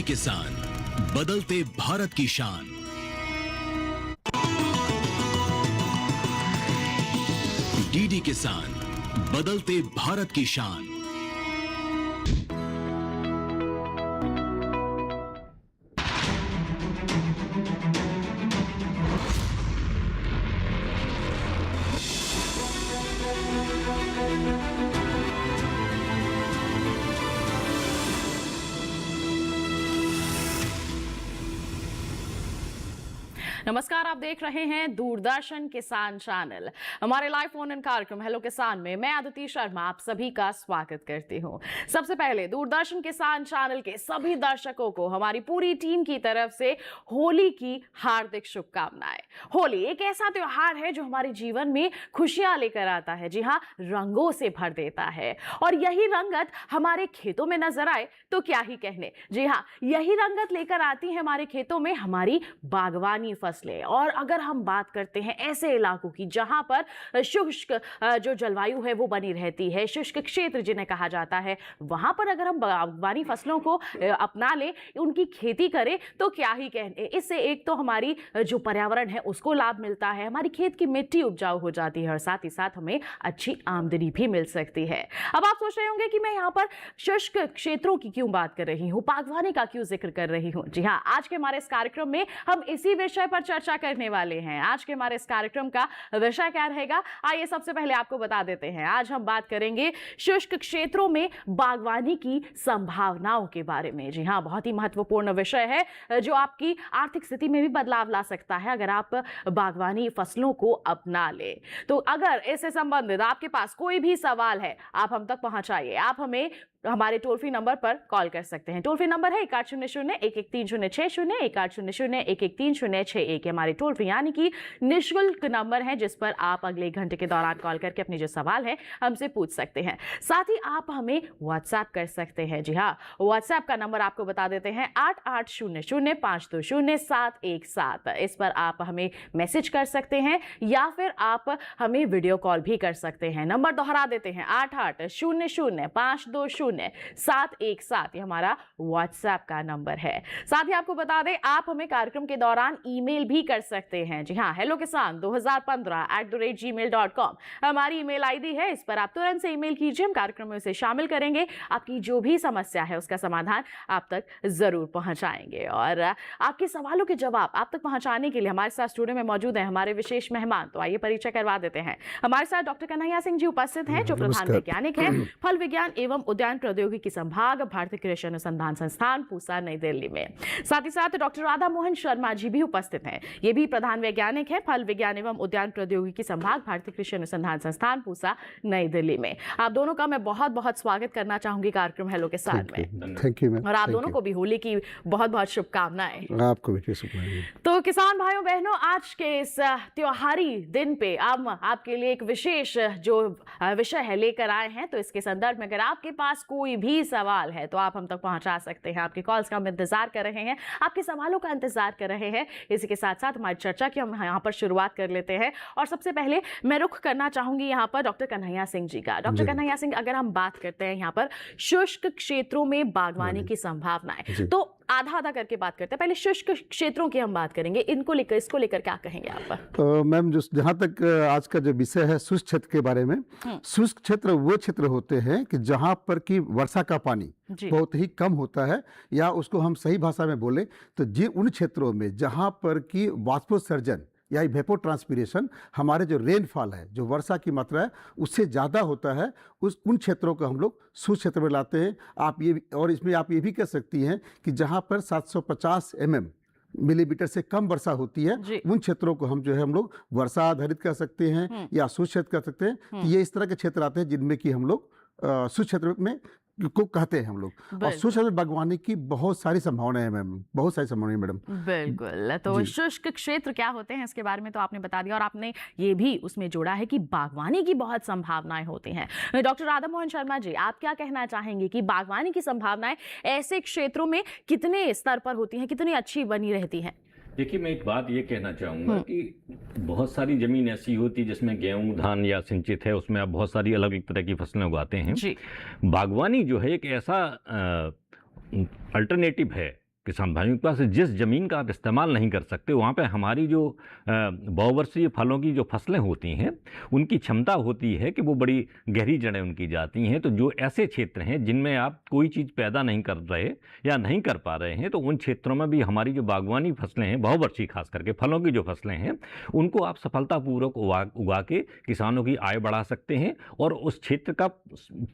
किसान, बदलते भारत की शान। डीडी किसान, बदलते भारत की शान। नमस्कार, आप देख रहे हैं दूरदर्शन किसान चैनल। हमारे लाइव फोन इन कार्यक्रम हेलो किसान में मैं अदिति शर्मा आप सभी का स्वागत करती हूं। सबसे पहले दूरदर्शन किसान चैनल के सभी दर्शकों को हमारी पूरी टीम की तरफ से होली की हार्दिक शुभकामनाएं। होली एक ऐसा त्योहार है जो हमारे जीवन में खुशियां लेकर आता है। जी हाँ, रंगों से भर देता है और यही रंगत हमारे खेतों में नजर आए तो क्या ही कहने। जी हाँ, यही रंगत लेकर आती है हमारे खेतों में हमारी बागवानी फसलें। और अगर हम बात करते हैं ऐसे इलाकों की जहां पर शुष्क जो जलवायु है वो बनी रहती है, शुष्क क्षेत्र जिन्हें कहा जाता है, वहां पर अगर हम बागवानी फसलों को अपना ले, उनकी खेती करें तो क्या ही कहने। इससे एक तो हमारी जो पर्यावरण है उसको लाभ मिलता है, हमारी खेत की मिट्टी उपजाऊ हो जाती है और साथ ही साथ हमें अच्छी आमदनी भी मिल सकती है। अब आप सोच रहे होंगे कि मैं यहाँ पर शुष्क क्षेत्रों की क्यों बात कर रही हूँ, बागवानी का क्यों जिक्र कर रही हूँ। जी हाँ, आज के हमारे इस कार्यक्रम में हम इसी विषय पर चर्चा करने वाले हैं। आज के हमारे इस कार्यक्रम का विषय क्या रहेगा, आइए सबसे पहले आपको बता देते हैं। आज हम बात करेंगे शुष्क क्षेत्रों में बागवानी की संभावनाओं के बारे में। जी हाँ, बहुत ही महत्वपूर्ण विषय है जो आपकी आर्थिक स्थिति में भी बदलाव ला सकता है अगर आप बागवानी फसलों को अपना ले। तो अगर इससे संबंधित आपके पास कोई भी सवाल है, आप हम तक पहुंचाइए। आप हमें हमारे टोल फ्री नंबर पर कॉल कर सकते हैं। टोल फ्री नंबर है 1800-113060, 1800-113061। हमारे टोल फ्री यानी कि निःशुल्क नंबर है जिस पर आप अगले घंटे के दौरान कॉल करके अपने जो सवाल है हमसे पूछ सकते हैं। साथ ही आप हमें व्हाट्सएप कर सकते हैं। जी हाँ, व्हाट्सएप का नंबर आपको बता देते हैं 8800520717। इस पर आप हमें मैसेज कर सकते हैं या फिर आप हमें वीडियो कॉल भी कर सकते हैं। नंबर दोहरा देते हैं 8800520717। ये हमारा व्हाट्सएप का नंबर है। साथ ही आपको बता दें आप हमें कार्यक्रम के दौरान ईमेल भी कर सकते हैं। जी हाँ, हेलो किसान 2015@gmail.com हमारी ईमेल आईडी है। इस पर आप तुरंत से ईमेल कीजिए, हम कार्यक्रम में उसे शामिल करेंगे। आपकी जो भी समस्या है उसका समाधान आप तक जरूर पहुंचाएंगे और आपके सवालों के जवाब आप तक पहुंचाने के लिए हमारे साथ स्टूडियो में मौजूद है हमारे विशेष मेहमान। तो आइए परिचय करवा देते हैं। हमारे साथ डॉक्टर कन्हैया सिंह जी उपस्थित हैं जो प्रधान वैज्ञानिक हैं फल विज्ञान एवं उद्यान प्रौद्योगिकी संभाग, भारतीय कृषि अनुसंधान संस्थान, पूसा, नई दिल्ली में। साथ ही साथ डॉक्टर राधा मोहन शर्मा जी भी उपस्थित हैं। ये भी प्रधान वैज्ञानिक है फल विज्ञान एवं उद्यान प्रौद्योगिकी संभाग, भारतीय कृषि अनुसंधान संस्थान, पूसा, नई दिल्ली में। आप दोनों का मैं बहुत बहुत स्वागत करना चाहूंगी कार्यक्रम हेलो के साथ में। Thank you ma'am. और आप दोनों को भी होली की बहुत बहुत शुभकामनाएं। आपको भी शुभकामनाएं। तो किसान भाइयों बहनों, आज के इस त्योहारी दिन पे हम आपके लिए एक विशेष जो विषय है लेकर आए हैं। तो इसके संदर्भ में अगर आपके पास कोई भी सवाल है तो आप हम तक पहुंचा सकते हैं। आपके कॉल्स का हम इंतजार कर रहे हैं, आपके सवालों का इंतजार कर रहे हैं। इसी के साथ साथ हमारी चर्चा की हम यहाँ पर शुरुआत कर लेते हैं और सबसे पहले मैं रुख करना चाहूंगी यहाँ पर डॉक्टर कन्हैया सिंह जी का। डॉक्टर कन्हैया सिंह, अगर हम बात करते हैं यहाँ पर शुष्क क्षेत्रों में बागवानी की संभावनाएं, तो आधा आधा करके बात करते हैं। पहले शुष्क क्षेत्रों की हम बात करेंगे, इसको लेकर क्या कहेंगे आप? मैम, जो जहाँ तक आज का जो विषय है शुष्क क्षेत्र के बारे में, शुष्क क्षेत्र वो क्षेत्र होते हैं कि जहाँ पर की वर्षा का पानी बहुत ही कम होता है, या उसको हम सही भाषा में बोले तो उन क्षेत्रों में जहाँ पर की वाष्पोत्सर्जन या वेपो ट्रांसपिरेशन, हमारे जो रेनफॉल है, जो वर्षा की मात्रा है उससे ज़्यादा होता है, उन क्षेत्रों को हम लोग शुष्क क्षेत्र में लाते हैं। आप ये और इसमें आप ये भी कह सकती हैं कि जहाँ पर 750 मिलीमीटर से कम वर्षा होती है, उन क्षेत्रों को हम लोग वर्षा आधारित कर सकते हैं या शुष्क क्षेत्र कर सकते हैं। तो ये इस तरह के क्षेत्र आते हैं जिनमें कि हम लोग शुष्क क्षेत्र में को कहते हैं हम लोग। और शुष्क क्षेत्र बागवानी की बहुत सारी संभावनाएं हैं मैम, बहुत सारी संभावनाएं मैडम। बिल्कुल। तो शुष्क क्षेत्र क्या होते हैं इसके बारे में तो आपने बता दिया और आपने ये भी उसमें जोड़ा है कि बागवानी की बहुत संभावनाएं होती हैं। डॉक्टर राधा मोहन शर्मा जी, आप क्या कहना चाहेंगे कि बागवानी की संभावनाएं ऐसे क्षेत्रों में कितने स्तर पर होती हैं, कितनी अच्छी बनी रहती हैं? देखिए, मैं एक बात ये कहना चाहूँगा कि बहुत सारी ज़मीन ऐसी होती है जिसमें गेहूं, धान या सिंचित है, उसमें आप बहुत सारी अलग अलग तरह की फसलें उगाते हैं। बागवानी जो है एक ऐसा अल्टरनेटिव है किसान भाइयों के पास जिस ज़मीन का आप इस्तेमाल नहीं कर सकते, वहाँ पे हमारी जो बहुवर्षीय फलों की जो फसलें होती हैं उनकी क्षमता होती है कि वो बड़ी गहरी जड़ें उनकी जाती हैं। तो जो ऐसे क्षेत्र हैं जिनमें आप कोई चीज़ पैदा नहीं कर रहे या नहीं कर पा रहे हैं, तो उन क्षेत्रों में भी हमारी जो बागवानी फसलें हैं, बहुवर्षीय खास करके फलों की जो फसलें हैं, उनको आप सफलतापूर्वक उगा के किसानों की आय बढ़ा सकते हैं और उस क्षेत्र का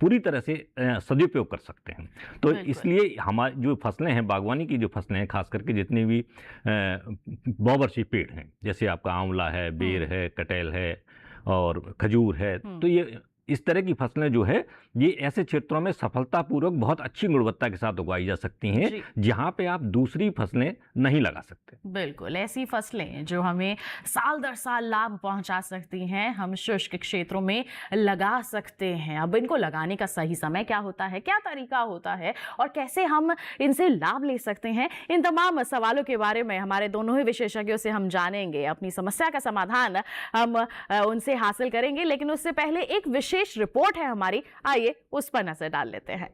पूरी तरह से सदुपयोग कर सकते हैं। तो इसलिए हमारी जो फसलें हैं, बागवानी की जो फसलें हैं, खास करके जितनी भी बहुवर्षीय पेड़ हैं, जैसे आपका आंवला है, बेर है, कटहल है और खजूर है, तो ये इस तरह की फसलें जो है ये ऐसे क्षेत्रों में सफलतापूर्वक बहुत अच्छी गुणवत्ता के साथ उगाई जा सकती हैं जहां पे आप दूसरी फसलें नहीं लगा सकते। बिल्कुल, ऐसी फसलें जो हमें साल दर साल लाभ पहुंचा सकती हैं, हम शुष्क क्षेत्रों में लगा सकते हैं। अब इनको लगाने का सही समय क्या होता है, क्या तरीका होता है और कैसे हम इनसे लाभ ले सकते हैं, इन तमाम सवालों के बारे में हमारे दोनों ही विशेषज्ञों से हम जानेंगे। अपनी समस्या का समाधान हम उनसे हासिल करेंगे, लेकिन उससे पहले एक विशेष रिपोर्ट है हमारी, आइए उस पर नजर डाल लेते हैं।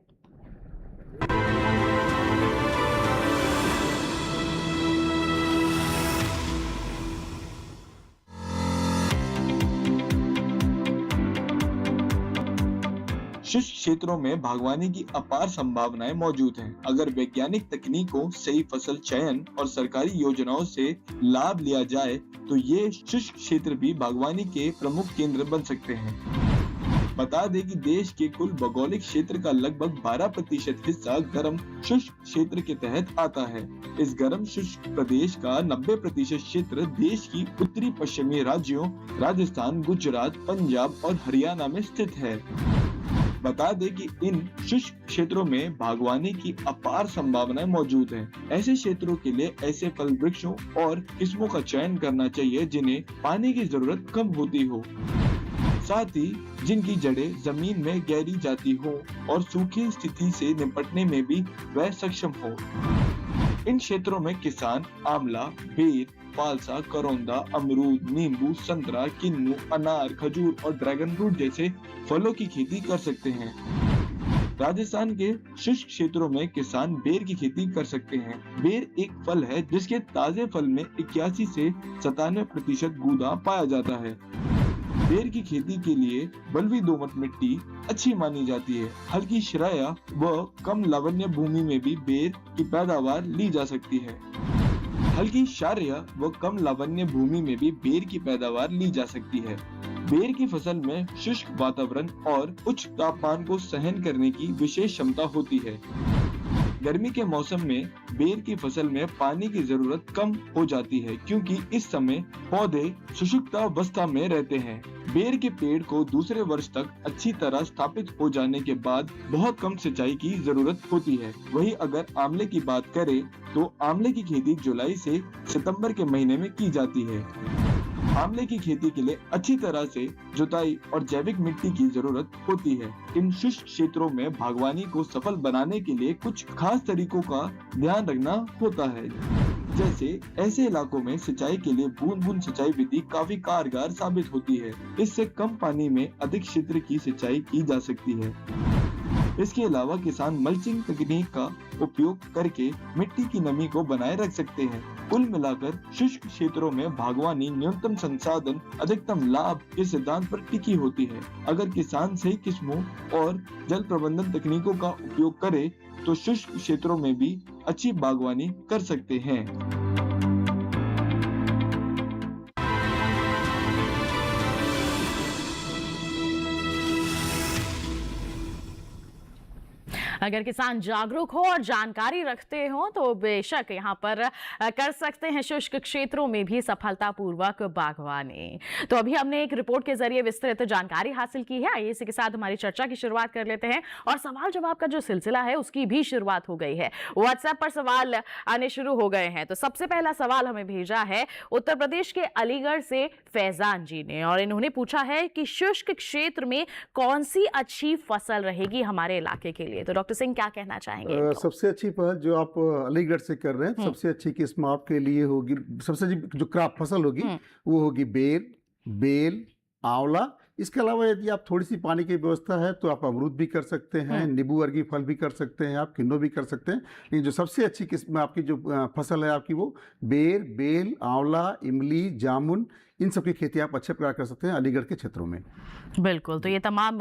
शुष्क क्षेत्रों में बागवानी की अपार संभावनाएं मौजूद हैं। अगर वैज्ञानिक तकनीकों, सही फसल चयन और सरकारी योजनाओं से लाभ लिया जाए तो ये शुष्क क्षेत्र भी बागवानी के प्रमुख केंद्र बन सकते हैं। बता दें कि देश के कुल भौगोलिक क्षेत्र का लगभग 12% हिस्सा गर्म शुष्क क्षेत्र के तहत आता है। इस गर्म शुष्क प्रदेश का 90% क्षेत्र देश की उत्तरी पश्चिमी राज्यों राजस्थान, गुजरात, पंजाब और हरियाणा में स्थित है। बता दें कि इन शुष्क क्षेत्रों में बागवानी की अपार संभावनाएं मौजूद हैं। ऐसे क्षेत्रों के लिए ऐसे फल वृक्षों और किस्मों का चयन करना चाहिए जिन्हें पानी की जरूरत कम होती हो, साथ ही जिनकी जड़ें जमीन में गहरी जाती हो और सूखी स्थिति से निपटने में भी वह सक्षम हो। इन क्षेत्रों में किसान आंवला, बेर, फालसा, करौंदा, अमरूद, नींबू, संतरा, किन्नू, अनार, खजूर और ड्रैगन फ्रूट जैसे फलों की खेती कर सकते हैं। राजस्थान के शुष्क क्षेत्रों में किसान बेर की खेती कर सकते हैं। बेर एक फल है जिसके ताजे फल में 81 से 97% गूदा पाया जाता है। बेर की खेती के लिए बलुई दोमट मिट्टी अच्छी मानी जाती है। हल्की श्राया व कम लवण्य भूमि में भी बेर की पैदावार ली जा सकती है। हल्की क्षारीय व कम लवण्य भूमि में भी बेर की पैदावार ली जा सकती है। बेर की फसल में शुष्क वातावरण और उच्च तापमान को सहन करने की विशेष क्षमता होती है। गर्मी के मौसम में बेर की फसल में पानी की जरूरत कम हो जाती है क्योंकि इस समय पौधे सुषुप्तावस्था में रहते हैं। बेर के पेड़ को दूसरे वर्ष तक अच्छी तरह स्थापित हो जाने के बाद बहुत कम सिंचाई की जरूरत होती है। वहीं अगर आंवले की बात करें तो आंवले की खेती जुलाई से सितंबर के महीने में की जाती है। आंवले की खेती के लिए अच्छी तरह से जुताई और जैविक मिट्टी की जरूरत होती है। इन शुष्क क्षेत्रों में बागवानी को सफल बनाने के लिए कुछ खास तरीकों का ध्यान रखना होता है। जैसे ऐसे इलाकों में सिंचाई के लिए बूंद बूंद सिंचाई विधि काफी कारगर साबित होती है। इससे कम पानी में अधिक क्षेत्र की सिंचाई की जा सकती है। इसके अलावा किसान मल्चिंग तकनीक का उपयोग करके मिट्टी की नमी को बनाए रख सकते हैं। कुल मिलाकर शुष्क क्षेत्रों में बागवानी न्यूनतम संसाधन अधिकतम लाभ के सिद्धांत पर टिकी होती है। अगर किसान सही किस्मों और जल प्रबंधन तकनीकों का उपयोग करे तो शुष्क क्षेत्रों में भी अच्छी बागवानी कर सकते हैं। अगर किसान जागरूक हो और जानकारी रखते हो तो बेशक यहाँ पर कर सकते हैं शुष्क क्षेत्रों में भी सफलतापूर्वक बागवानी। तो अभी हमने एक रिपोर्ट के जरिए विस्तृत जानकारी हासिल की है। आइए इसी के साथ हमारी चर्चा की शुरुआत कर लेते हैं और सवाल जवाब का जो सिलसिला है उसकी भी शुरुआत हो गई है। व्हाट्सएप पर सवाल आने शुरू हो गए हैं। तो सबसे पहला सवाल हमें भेजा है उत्तर प्रदेश के अलीगढ़ से फैजान जी ने और इन्होंने पूछा है कि शुष्क क्षेत्र में कौन सी अच्छी फसल रहेगी हमारे इलाके के लिए। तो डॉक्टर सिंह क्या कहना चाहेंगे? सबसे अच्छी फसल जो आप अलीगढ़ से कर रहे हैं, सबसे अच्छी किस्म आपके लिए होगी, सबसे अच्छी जो क्रॉप फसल होगी वो होगी बेर, बेल, आंवला इसके अलावा यदि आप थोड़ी सी पानी की व्यवस्था है तो आप अमरूद भी कर सकते हैं, नींबू वर्गीय फल भी कर सकते हैं, आप किन्नू भी कर सकते हैं। लेकिन जो सबसे अच्छी किस्म आपकी जो फसल है आपकी वो बेर, बेल, आंवला, इमली, जामुन, इन सब की खेती आप अच्छे प्रकार कर सकते हैं अलीगढ़ के क्षेत्रों में। बिल्कुल, तो ये तमाम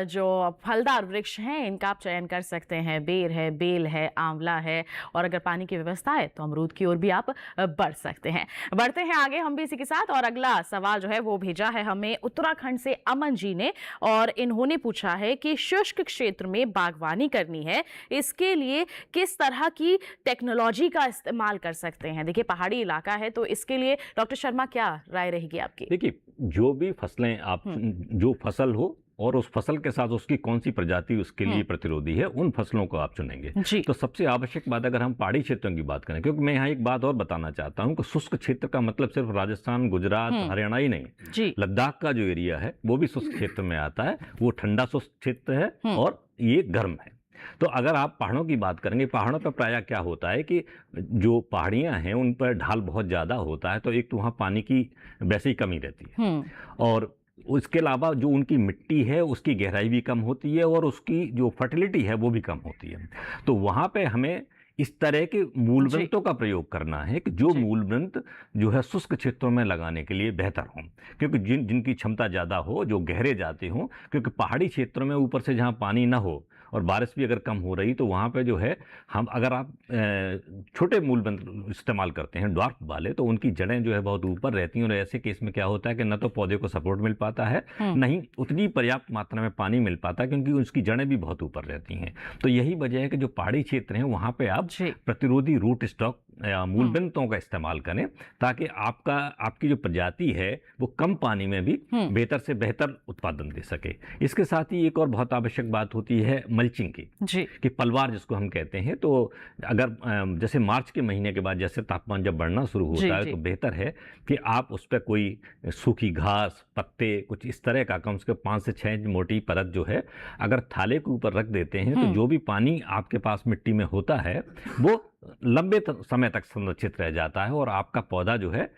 जो फलदार वृक्ष हैं इनका आप चयन कर सकते हैं। बेर है, बेल है, आंवला है, और अगर पानी की व्यवस्था है तो अमरूद की ओर भी आप बढ़ सकते हैं। बढ़ते हैं आगे हम भी इसी के साथ, और अगला सवाल जो है वो भेजा है हमें उत्तराखंड से अमन जी ने, और इन्होंने पूछा है कि शुष्क क्षेत्र में बागवानी करनी है, इसके लिए किस तरह की टेक्नोलॉजी का इस्तेमाल कर सकते हैं। देखिए पहाड़ी इलाका है तो इसके लिए डॉक्टर शर्मा क्या राय रहेगी आपकी? देखिए, जो भी फसलें आप जो फसल हो और उस फसल के साथ उसकी कौन सी प्रजाति उसके लिए प्रतिरोधी है, उन फसलों को आप चुनेंगे। तो सबसे आवश्यक बात, अगर हम पहाड़ी क्षेत्रों की बात करें, क्योंकि मैं यहाँ एक बात और बताना चाहता हूँ कि शुष्क क्षेत्र का मतलब सिर्फ राजस्थान, गुजरात, हरियाणा ही नहीं, लद्दाख का जो एरिया है वो भी शुष्क क्षेत्र में आता है। वो ठंडा शुष्क क्षेत्र है और ये गर्म है। तो अगर आप पहाड़ों की बात करेंगे, पहाड़ों पर प्रायः क्या होता है कि जो पहाड़ियाँ हैं उन पर ढाल बहुत ज़्यादा होता है, तो एक तो वहाँ पानी की वैसे ही कमी रहती है, और उसके अलावा जो उनकी मिट्टी है उसकी गहराई भी कम होती है और उसकी जो फर्टिलिटी है वो भी कम होती है। तो वहाँ पे हमें इस तरह के मूलवृंतों का प्रयोग करना है कि जो मूलवृंत जो है शुष्क क्षेत्रों में लगाने के लिए बेहतर हों, क्योंकि जिनकी क्षमता ज़्यादा हो, जो गहरे जाते हों, क्योंकि पहाड़ी क्षेत्रों में ऊपर से जहाँ पानी ना हो और बारिश भी अगर कम हो रही तो वहाँ पे जो है हम अगर आप छोटे मूलवृंत इस्तेमाल करते हैं ड्वार्फ वाले, तो उनकी जड़ें जो है बहुत ऊपर रहती हैं, और ऐसे केस में क्या होता है कि न तो पौधे को सपोर्ट मिल पाता है, नहीं उतनी पर्याप्त मात्रा में पानी मिल पाता, क्योंकि उसकी जड़ें भी बहुत ऊपर रहती हैं। तो यही वजह है कि जो पहाड़ी क्षेत्र हैं वहाँ पे आप प्रतिरोधी रूट स्टॉक या मूलवृंतों का इस्तेमाल करें, ताकि आपकी जो प्रजाति है वो कम पानी में भी बेहतर से बेहतर उत्पादन दे सके। इसके साथ ही एक और बहुत आवश्यक बात होती है मल्चिंग की, कि पलवार जिसको हम कहते हैं। तो अगर जैसे मार्च के महीने के बाद जैसे तापमान जब बढ़ना शुरू होता है तो बेहतर है कि आप उस पर कोई सूखी घास, पत्ते, कुछ इस तरह का कम से कम 5 से 6 इंच मोटी परत जो है अगर थाले के ऊपर रख देते हैं, तो जो भी पानी आपके पास मिट्टी में होता है वो लंबे समय तक संरक्षित रह जाता है और आपका पौधा जो है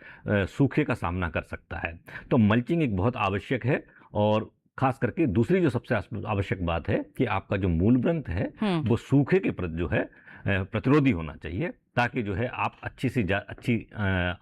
सूखे का सामना कर सकता है। तो मल्चिंग एक बहुत आवश्यक है, और खास करके दूसरी जो सबसे आवश्यक बात है कि आपका जो मूलवृंत है वो सूखे के प्रति जो है प्रतिरोधी होना चाहिए, ताकि जो है आप अच्छी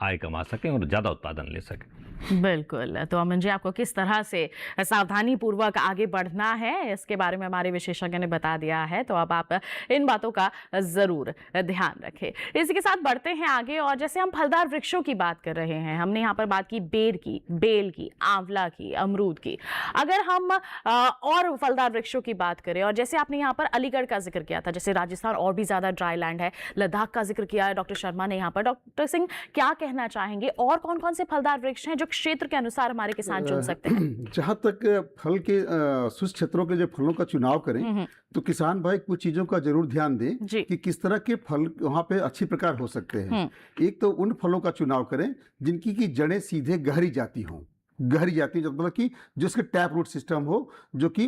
आय कमा सकें और ज़्यादा उत्पादन ले सकें। बिल्कुल, तो अमन जी आपको किस तरह से सावधानी पूर्वक आगे बढ़ना है इसके बारे में हमारे विशेषज्ञ ने बता दिया है, तो अब आप इन बातों का ज़रूर ध्यान रखें। इसी के साथ बढ़ते हैं आगे, और जैसे हम फलदार वृक्षों की बात कर रहे हैं, हमने यहाँ पर बात की बेर की, बेल की, आंवला की, अमरूद की। अगर हम और फलदार वृक्षों की बात करें, और जैसे आपने यहाँ पर अलीगढ़ का जिक्र किया था, जैसे राजस्थान और भी ज़्यादा ड्राई लैंड है, लद्दाख का जिक्र किया है डॉक्टर शर्मा ने यहाँ पर, डॉक्टर सिंह क्या कहना चाहेंगे, और कौन कौन से फलदार वृक्ष हैं जो क्षेत्र के अनुसार हमारे किसान चुन सकते हैं? जहाँ तक फल के शुष्क क्षेत्रों के जो फलों का चुनाव करें तो किसान भाई कुछ चीजों का जरूर ध्यान दें कि किस तरह के फल वहाँ पे अच्छी प्रकार हो सकते हैं। एक तो उन फलों का चुनाव करें जिनकी की जड़ें सीधे गहरी जाती हों, मतलब कि जिसके टैप रूट सिस्टम हो, जो कि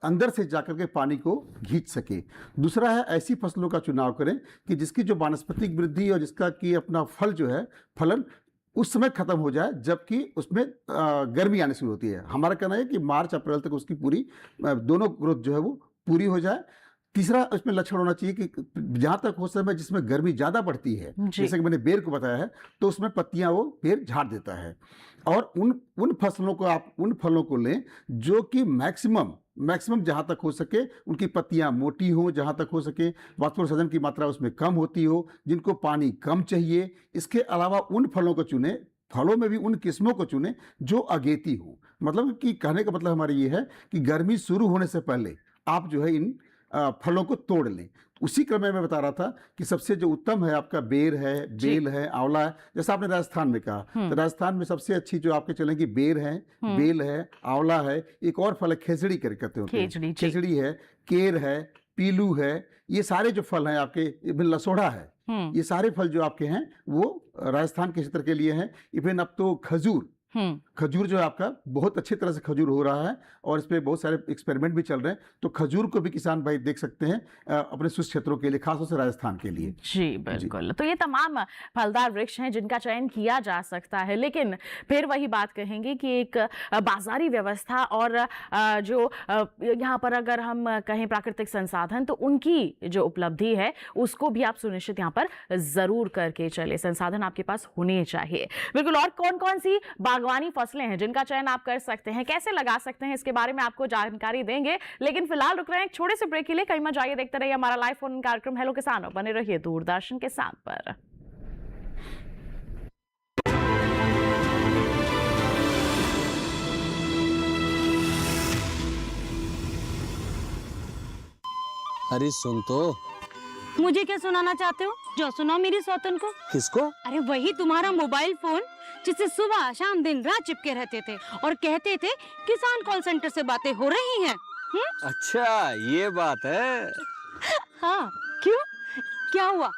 अंदर से जाकर के पानी को खींच सके। दूसरा है ऐसी फसलों का चुनाव करें कि जिसकी जो वानस्पतिक वृद्धि और जिसका कि अपना फल जो है फलन उस समय खत्म हो जाए जबकि उसमें गर्मी आने शुरू होती है। हमारा कहना है कि मार्च अप्रैल तक उसकी पूरी दोनों ग्रोथ जो है वो पूरी हो जाए। तीसरा इसमें लक्षण होना चाहिए कि जहाँ तक हो समय जिसमें गर्मी ज़्यादा बढ़ती है, जैसे कि मैंने बेर को बताया है, तो उसमें पत्तियाँ वो बेर झाड़ देता है। और उन फसलों को आप उन फलों को लें जो कि मैक्सिमम जहाँ तक हो सके उनकी पत्तियाँ मोटी हो, जहाँ तक हो सके वाष्पोत्सर्जन की मात्रा उसमें कम होती हो, जिनको पानी कम चाहिए। इसके अलावा उन फलों को चुने, फलों में भी उन किस्मों को चुने जो अगेती हो। मतलब कि कहने का मतलब हमारा ये है कि गर्मी शुरू होने से पहले आप जो है इन फलों को तोड़ लें। उसी क्रम में मैं बता रहा था कि सबसे जो उत्तम है आपका बेर है, बेल है, आंवला है। जैसा आपने राजस्थान में कहा, तो राजस्थान में सबसे अच्छी जो आपके चलेंगी बेर है, बेल है, आंवला है, एक और फल है खेजड़ी करते होते हैं, खेजड़ी है, केर है, पीलू है। ये सारे जो फल हैं आपके, लसोड़ा है, ये सारे फल जो आपके हैं वो राजस्थान के क्षेत्र के लिए हैं। इवन अब तो खजूर खजूर जो है आपका बहुत अच्छी तरह से खजूर हो रहा है और इस पे बहुत सारे एक्सपेरिमेंट भी चल रहे हैं, तो खजूर को भी किसान भाई देख सकते हैं अपने शुष्क क्षेत्रों के लिए, खासतौर से राजस्थान के लिए। जी बिल्कुल। तो ये तमाम फलदार वृक्ष हैं जिनका चयन किया जा सकता है, लेकिन फिर वही बात कहेंगे कि एक बाजारी व्यवस्था और जो यहाँ पर अगर हम कहें प्राकृतिक संसाधन, तो उनकी जो उपलब्धि है उसको भी आप सुनिश्चित यहाँ पर जरूर करके चले। संसाधन आपके पास होने चाहिए। बिल्कुल। और कौन कौन सी बागवानी फसलें हैं जिनका चयन आप कर सकते हैं, कैसे लगा सकते हैं, इसके बारे में आपको जानकारी देंगे। लेकिन फिलहाल रुक रहे हैं एक छोटे से ब्रेक के लिए। कहीं मत जाइए, देखते रहिए हमारा लाइव फोन कार्यक्रम हेलो किसान, बने रहिए दूरदर्शन किसान पर। अरे सुन तो। मुझे क्या सुनाना चाहते हो? जो सुनाओ मेरी सौतन को। किसको? अरे वही तुम्हारा मोबाइल फोन जिससे सुबह शाम दिन रात चिपके रहते थे और कहते थे किसान कॉल सेंटर से बातें हो रही हैं। अच्छा ये बात है। हाँ क्यों, क्या हुआ?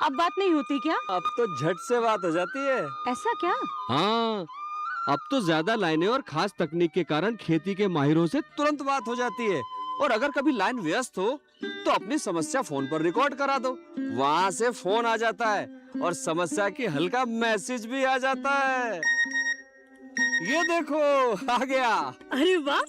अब बात नहीं होती क्या? अब तो झट से बात हो जाती है। ऐसा क्या? हाँ, अब तो ज्यादा लाइनें और खास तकनीक के कारण खेती के माहिरों से तुरंत बात हो जाती है। और अगर कभी लाइन व्यस्त हो तो अपनी समस्या फोन पर रिकॉर्ड करा दो, वहाँ से फोन आ जाता है और समस्या की हल का मैसेज भी आ जाता है। ये देखो आ गया। अरे वाह,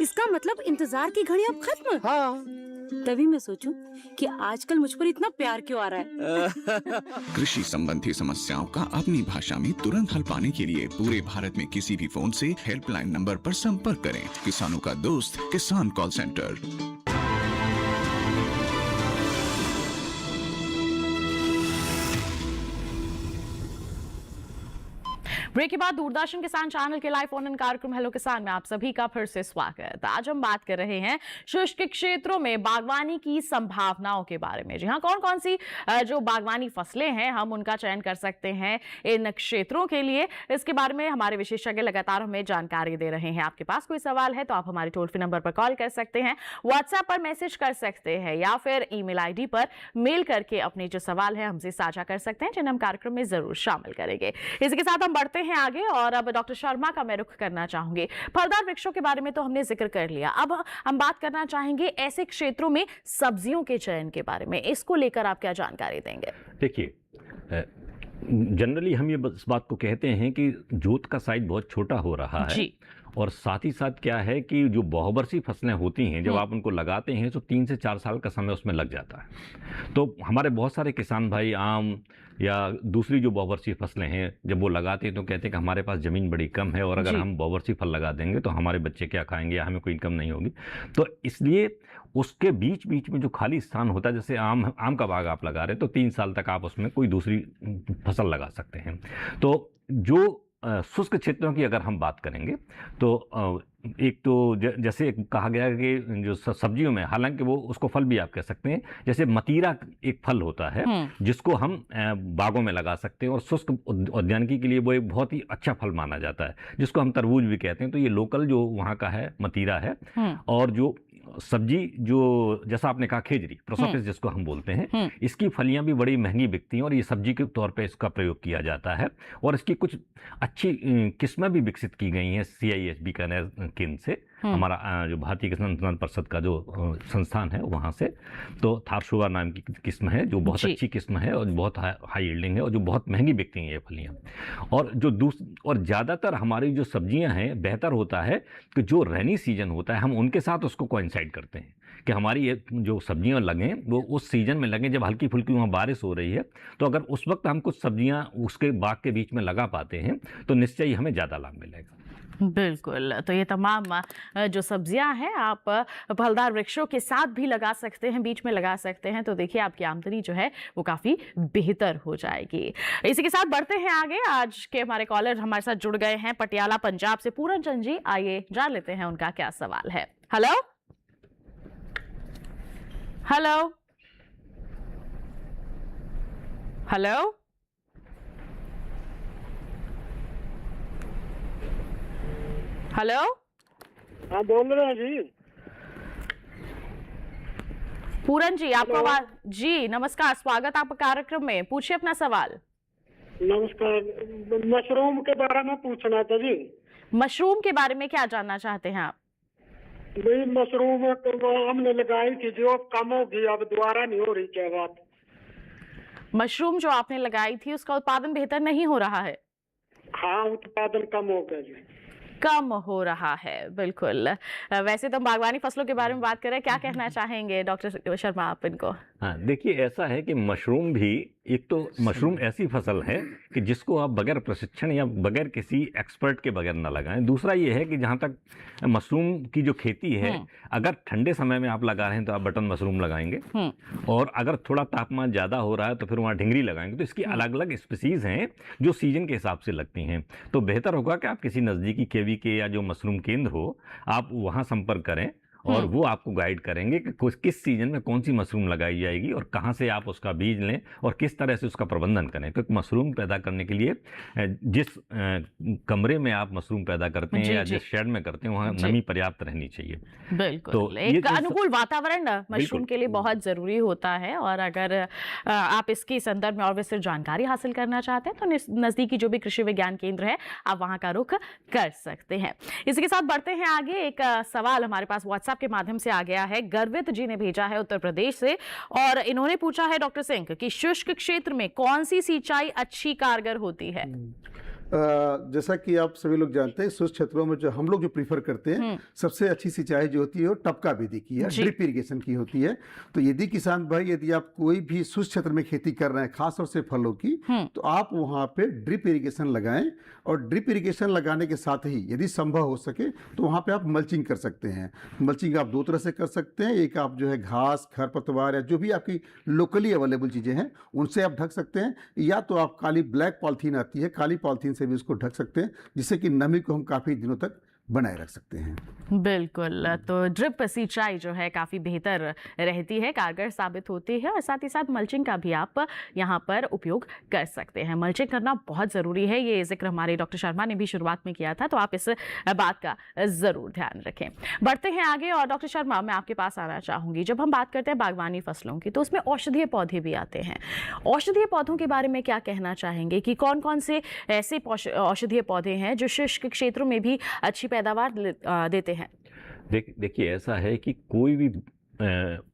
इसका मतलब इंतजार की घड़ी अब खत्म। हाँ। तभी मैं सोचूं कि आजकल मुझ पर इतना प्यार क्यों आ रहा है। कृषि संबंधी समस्याओं का अपनी भाषा में तुरंत हल पाने के लिए पूरे भारत में किसी भी फोन से हेल्पलाइन नंबर पर संपर्क करें। किसानों का दोस्त किसान कॉल सेंटर। ब्रेक के बाद दूरदर्शन किसान चैनल के लाइव फोन इन कार्यक्रम हेलो किसान में आप सभी का फिर से स्वागत। आज हम बात कर रहे हैं शुष्क क्षेत्रों में बागवानी की संभावनाओं के बारे में। जी हाँ, कौन कौन सी जो बागवानी फसलें हैं हम उनका चयन कर सकते हैं इन क्षेत्रों के लिए, इसके बारे में हमारे विशेषज्ञ लगातार हमें जानकारी दे रहे हैं। आपके पास कोई सवाल है तो आप हमारे टोल फ्री नंबर पर कॉल कर सकते हैं, व्हाट्सएप पर मैसेज कर सकते हैं या फिर ईमेल आईडी पर मेल करके अपने जो सवाल है हमसे साझा कर सकते हैं, जिन्हें हम कार्यक्रम में जरूर शामिल करेंगे। इसी के साथ हम बढ़ते हैं आगे और अब डॉक्टर शर्मा का मैं रुख करना चाहूंगी। फलदार वृक्षों के बारे में तो हमने जिक्र कर लिया, अब हम बात करना चाहेंगे ऐसे क्षेत्रों में सब्जियों के चयन के बारे में। इसको लेकर आप क्या जानकारी देंगे? देखिए, जनरली हम ये इस बात को कहते हैं कि जोत का साइज बहुत छोटा हो रहा है जी। और साथ ही साथ क्या है कि जो बहुवर्षीय फसलें होती हैं जब आप उनको लगाते हैं तो 3 से 4 साल का समय उसमें लग जाता है। तो हमारे बहुत सारे किसान भाई आम या दूसरी जो बहुवर्षीय फसलें हैं जब वो लगाते हैं तो कहते हैं कि हमारे पास ज़मीन बड़ी कम है और अगर हम बहुवर्षीय फल लगा देंगे तो हमारे बच्चे क्या खाएंगे या हमें कोई इनकम नहीं होगी। तो इसलिए उसके बीच बीच में जो खाली स्थान होता है, जैसे आम का बाग आप लगा रहे हैं तो 3 साल तक आप उसमें कोई दूसरी फसल लगा सकते हैं। तो जो शुष्क क्षेत्रों की अगर हम बात करेंगे तो एक तो जैसे कहा गया है कि जो सब्जियों में, हालांकि वो उसको फल भी आप कह सकते हैं, जैसे मतीरा एक फल होता है जिसको हम बागों में लगा सकते हैं और शुष्क उद्यानिकी के लिए वो एक बहुत ही अच्छा फल माना जाता है, जिसको हम तरबूज भी कहते हैं। तो ये लोकल जो वहाँ का है मतीरा है। और जो सब्जी जो जैसा आपने कहा खेजरी प्रोसोपिस जिसको हम बोलते हैं, इसकी फलियां भी बड़ी महंगी बिकती हैं और ये सब्जी के तौर पे इसका प्रयोग किया जाता है और इसकी कुछ अच्छी किस्में भी विकसित की गई हैं CISB का केंद्र से, हमारा जो भारतीय किसान अनुसंधान परिषद का जो संस्थान है वहाँ से। तो थारशुआ नाम की किस्म है जो बहुत अच्छी किस्म है और बहुत हाई यील्डिंग है और जो बहुत महंगी बिकती हैं ये फलियाँ। और जो और ज़्यादातर हमारी जो सब्जियाँ हैं बेहतर होता है कि जो रेनी सीजन होता है हम उनके साथ उसको कोइंसाइड करते हैं कि हमारी ये जो सब्जियां लगें वो उस सीजन में लगें जब हल्की फुल्की वहाँ बारिश हो रही है। तो अगर उस वक्त हम कुछ सब्जियां उसके बाग के बीच में लगा पाते हैं तो निश्चय ही हमें ज़्यादा लाभ मिलेगा। बिल्कुल। तो ये तमाम जो सब्जियां हैं आप फलदार वृक्षों के साथ भी लगा सकते हैं, बीच में लगा सकते हैं, तो देखिए आपकी आमदनी जो है वो काफ़ी बेहतर हो जाएगी। इसी के साथ बढ़ते हैं आगे। आज के हमारे कॉलर हमारे साथ जुड़ गए हैं पटियाला पंजाब से पूरन चंद जी। आइए जान लेते हैं उनका क्या सवाल है। Hello hello hello hello. हाँ बोल रहे हैं जी। पूरन जी आपको आवाज। जी नमस्कार, स्वागत आपका कार्यक्रम में, पूछिए अपना सवाल। नमस्कार। मशरूम के बारे में पूछना था जी। मशरूम के बारे में क्या जानना चाहते हैं आप? भाई मशरूम तो वो हमने लगाई थी, जो कम होगी, अब दोबारा नहीं हो रही, क्या बात? मशरूम जो आपने लगाई थी उसका उत्पादन बेहतर नहीं हो रहा है? हाँ, उत्पादन कम हो गया जी। कम हो रहा है, बिल्कुल। वैसे तो हम बागवानी फसलों के बारे में बात कर रहे हैं, क्या कहना चाहेंगे डॉक्टर शर्मा आप इनको? हाँ, देखिए ऐसा है कि मशरूम भी एक तो मशरूम ऐसी फसल है कि जिसको आप बगैर प्रशिक्षण या बगैर किसी एक्सपर्ट के बगैर ना लगाएं। दूसरा ये है कि जहाँ तक मशरूम की जो खेती है, अगर ठंडे समय में आप लगा रहे हैं तो आप बटन मशरूम लगाएंगे, और अगर थोड़ा तापमान ज़्यादा हो रहा है तो फिर वहाँ ढिंगरी लगाएंगे। तो इसकी अलग अलग स्पीसीज़ हैं जो सीजन के हिसाब से लगती हैं। तो बेहतर होगा कि आप किसी नज़दीकी केवी के या जो मशरूम केंद्र हो, आप वहाँ संपर्क करें और वो आपको गाइड करेंगे कि किस सीजन में कौन सी मशरूम लगाई जाएगी और कहाँ से आप उसका बीज लें और किस तरह से उसका प्रबंधन करें। क्योंकि मशरूम पैदा करने के लिए जिस कमरे में आप मशरूम पैदा करते हैं या जिस शेड में करते हैं, वहाँ नमी पर्याप्त रहनी चाहिए। बिल्कुल, तो एक अनुकूल वातावरण मशरूम के लिए बहुत जरूरी होता है। और अगर आप इसके संदर्भ में और विस्तृत जानकारी हासिल करना चाहते हैं तो नजदीकी जो भी कृषि विज्ञान केंद्र है, आप वहाँ का रुख कर सकते हैं। इसी के साथ बढ़ते हैं आगे। एक सवाल हमारे पास व्हाट्सएप के माध्यम से आ गया है। गर्वित जी ने भेजा है उत्तर प्रदेश से, और इन्होंने पूछा है डॉक्टर सिंह कि शुष्क क्षेत्र में कौन सी सिंचाई अच्छी कारगर होती है? जैसा कि आप सभी लोग जानते हैं, शुष्क क्षेत्रों में जो हम लोग जो प्रीफर करते हैं, सबसे अच्छी सिंचाई जो होती है वो टपका विधि की है, ड्रिप इरिगेशन की होती है। तो यदि किसान भाई, यदि आप कोई भी शुष्क क्षेत्र में खेती कर रहे हैं, खासतौर से फलों की, तो आप वहाँ पे ड्रिप इरिगेशन लगाएं। और ड्रिप इरिगेशन लगाने के साथ ही यदि संभव हो सके तो वहाँ पे आप मल्चिंग कर सकते हैं। मल्चिंग आप दो तरह से कर सकते हैं। एक आप जो है घास, खरपतवार या जो भी आपकी लोकली अवेलेबल चीज़ें हैं उनसे आप ढक सकते हैं, या तो आप काली ब्लैक पॉलिथीन आती है, काली पॉलिथीन से भी उसको ढक सकते हैं, जिससे कि नमी को हम काफ़ी दिनों तक बनाए रख सकते हैं। बिल्कुल, तो ड्रिप सिंचाई जो है काफ़ी बेहतर रहती है, कारगर साबित होती है। और साथ ही साथ मल्चिंग का भी आप यहाँ पर उपयोग कर सकते हैं। मल्चिंग करना बहुत ज़रूरी है, ये जिक्र हमारे डॉक्टर शर्मा ने भी शुरुआत में किया था, तो आप इस बात का ज़रूर ध्यान रखें। बढ़ते हैं आगे। और डॉक्टर शर्मा, मैं आपके पास आना चाहूँगी, जब हम बात करते हैं बागवानी फसलों की तो उसमें औषधीय पौधे भी आते हैं। औषधीय पौधों के बारे में क्या कहना चाहेंगे कि कौन कौन से ऐसे औषधीय पौधे हैं जो शुष्क क्षेत्रों में भी अच्छी पैदावार देते हैं? देखिए ऐसा है कि कोई भी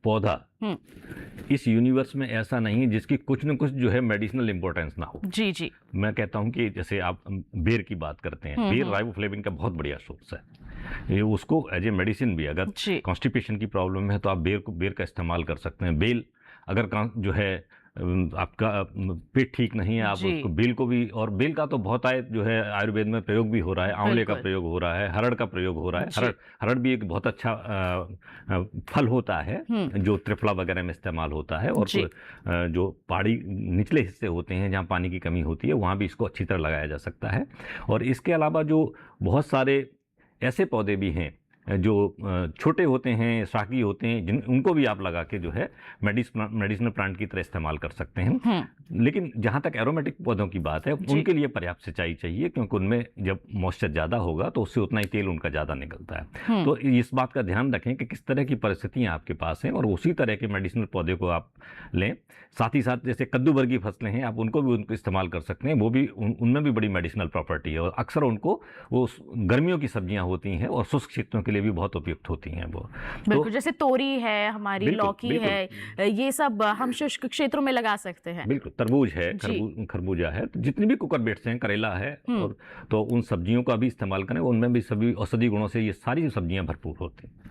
पौधा इस यूनिवर्स में ऐसा नहीं है जिसकी कुछ न कुछ जो है मेडिसिनल इंपॉर्टेंस ना हो। जी जी, मैं कहता हूं कि जैसे आप बेर की बात करते हैं, बेर राइबोफ्लेविन का बहुत बढ़िया सोर्स है। ये उसको एज ए मेडिसिन भी, अगर कॉन्स्टिपेशन की प्रॉब्लम है तो आप बेर का इस्तेमाल कर सकते हैं। बेल अगर जो है आपका पेट ठीक नहीं है, आप उसको बेल को भी, और बेल का तो बहुत जो है आयुर्वेद में प्रयोग भी हो रहा है, आंवले का प्रयोग हो रहा है, हरड़ का प्रयोग हो रहा है। हरड़ भी एक बहुत अच्छा फल होता है जो त्रिफला वगैरह में इस्तेमाल होता है। और जो पहाड़ी निचले हिस्से होते हैं जहाँ पानी की कमी होती है, वहाँ भी इसको अच्छी तरह लगाया जा सकता है। और इसके अलावा जो बहुत सारे ऐसे पौधे भी हैं जो छोटे होते हैं, शाकी होते हैं, उनको भी आप लगा के जो है मेडिसिनल प्लांट की तरह इस्तेमाल कर सकते हैं। लेकिन जहाँ तक एरोमेटिक पौधों की बात है, उनके लिए पर्याप्त सिंचाई चाहिए, क्योंकि उनमें जब मॉइस्चर ज़्यादा होगा तो उससे उतना ही तेल उनका ज़्यादा निकलता है। तो इस बात का ध्यान रखें कि किस तरह की परिस्थितियाँ आपके पास हैं और उसी तरह के मेडिसिनल पौधे को आप लें। साथ ही साथ जैसे कद्दू वर्गीय फसलें हैं, आप उनको इस्तेमाल कर सकते हैं। वो भी उनमें भी बड़ी मेडिसिनल प्रॉपर्टी है और अक्सर उनको वो गर्मियों की सब्जियाँ होती हैं और शुष्क क्षेत्रों के लिए भी बहुत उपयुक्त होती हैं वो। बिल्कुल, जैसे तोरी है, हमारी लौकी है, ये सब हम शुष्क क्षेत्रों में लगा सकते हैं। बिल्कुल, तरबूज है, खरबूजा है, तो जितनी भी कुकुरबिट्स हैं, करेला है, और तो उन सब्जियों का भी इस्तेमाल करें। उनमें भी सभी औषधि गुणों से ये सारी सब्जियां भरपूर होती हैं।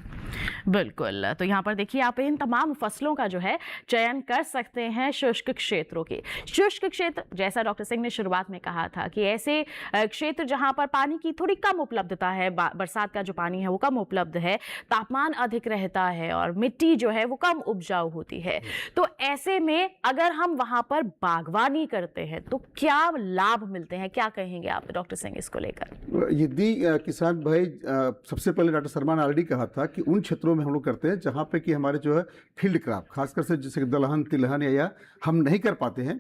बिल्कुल, तो यहाँ पर देखिए आप इन तमाम फसलों का जो है चयन कर सकते हैं शुष्क क्षेत्रों के। शुष्क क्षेत्र, जैसा डॉक्टर सिंह ने शुरुआत में कहा था कि ऐसे क्षेत्र जहाँ पर पानी की थोड़ी कम उपलब्धता है, बरसात का जो पानी है वो कम उपलब्ध है, तापमान अधिक रहता है और मिट्टी जो है वो कम उपजाऊ होती है। तो ऐसे में अगर हम वहाँ पर बागवानी करते हैं तो क्या लाभ मिलते हैं? क्या कहेंगे आप डॉक्टर सिंह इसको लेकर? यदि किसान भाई, सबसे पहले डॉक्टर शर्मा ने ऑलरेडी कहा था कि उन क्षेत्रों में हम लोग करते हैं जहाँ पे कि हमारे जो है फील्ड क्रॉप, खासकर से जैसे दलहन, तिलहन या हम नहीं कर पाते हैं,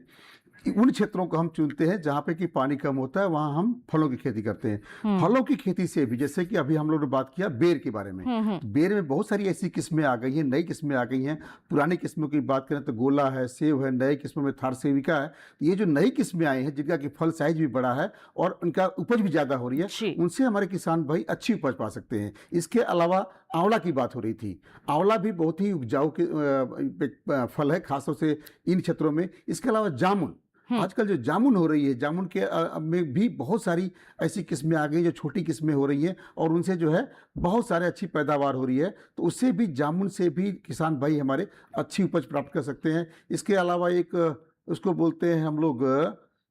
उन क्षेत्रों को हम चुनते हैं जहाँ पे कि पानी कम होता है, वहाँ हम फलों की खेती करते हैं। फलों की खेती से भी, जैसे कि अभी हम लोग ने बात किया बेर के बारे में, तो बेर में बहुत सारी ऐसी किस्में आ गई हैं, नई किस्में आ गई हैं। पुरानी किस्मों की बात करें तो गोला है, सेब है, नई किस्मों में थारसेविका है। ये जो नई किस्में आई हैं जिनका कि फल साइज भी बड़ा है और उनका उपज भी ज़्यादा हो रही है, उनसे हमारे किसान भाई अच्छी उपज पा सकते हैं। इसके अलावा आंवला की बात हो रही थी, आंवला भी बहुत ही उपजाऊ फल है, खासतौर से इन क्षेत्रों में। इसके अलावा जामुन, आजकल जो जामुन हो रही है, जामुन के में भी बहुत सारी ऐसी किस्में आ गई जो छोटी किस्में हो रही हैं और उनसे जो है बहुत सारे अच्छी पैदावार हो रही है। तो उससे भी, जामुन से भी किसान भाई हमारे अच्छी उपज प्राप्त कर सकते हैं। इसके अलावा एक उसको बोलते हैं हम लोग,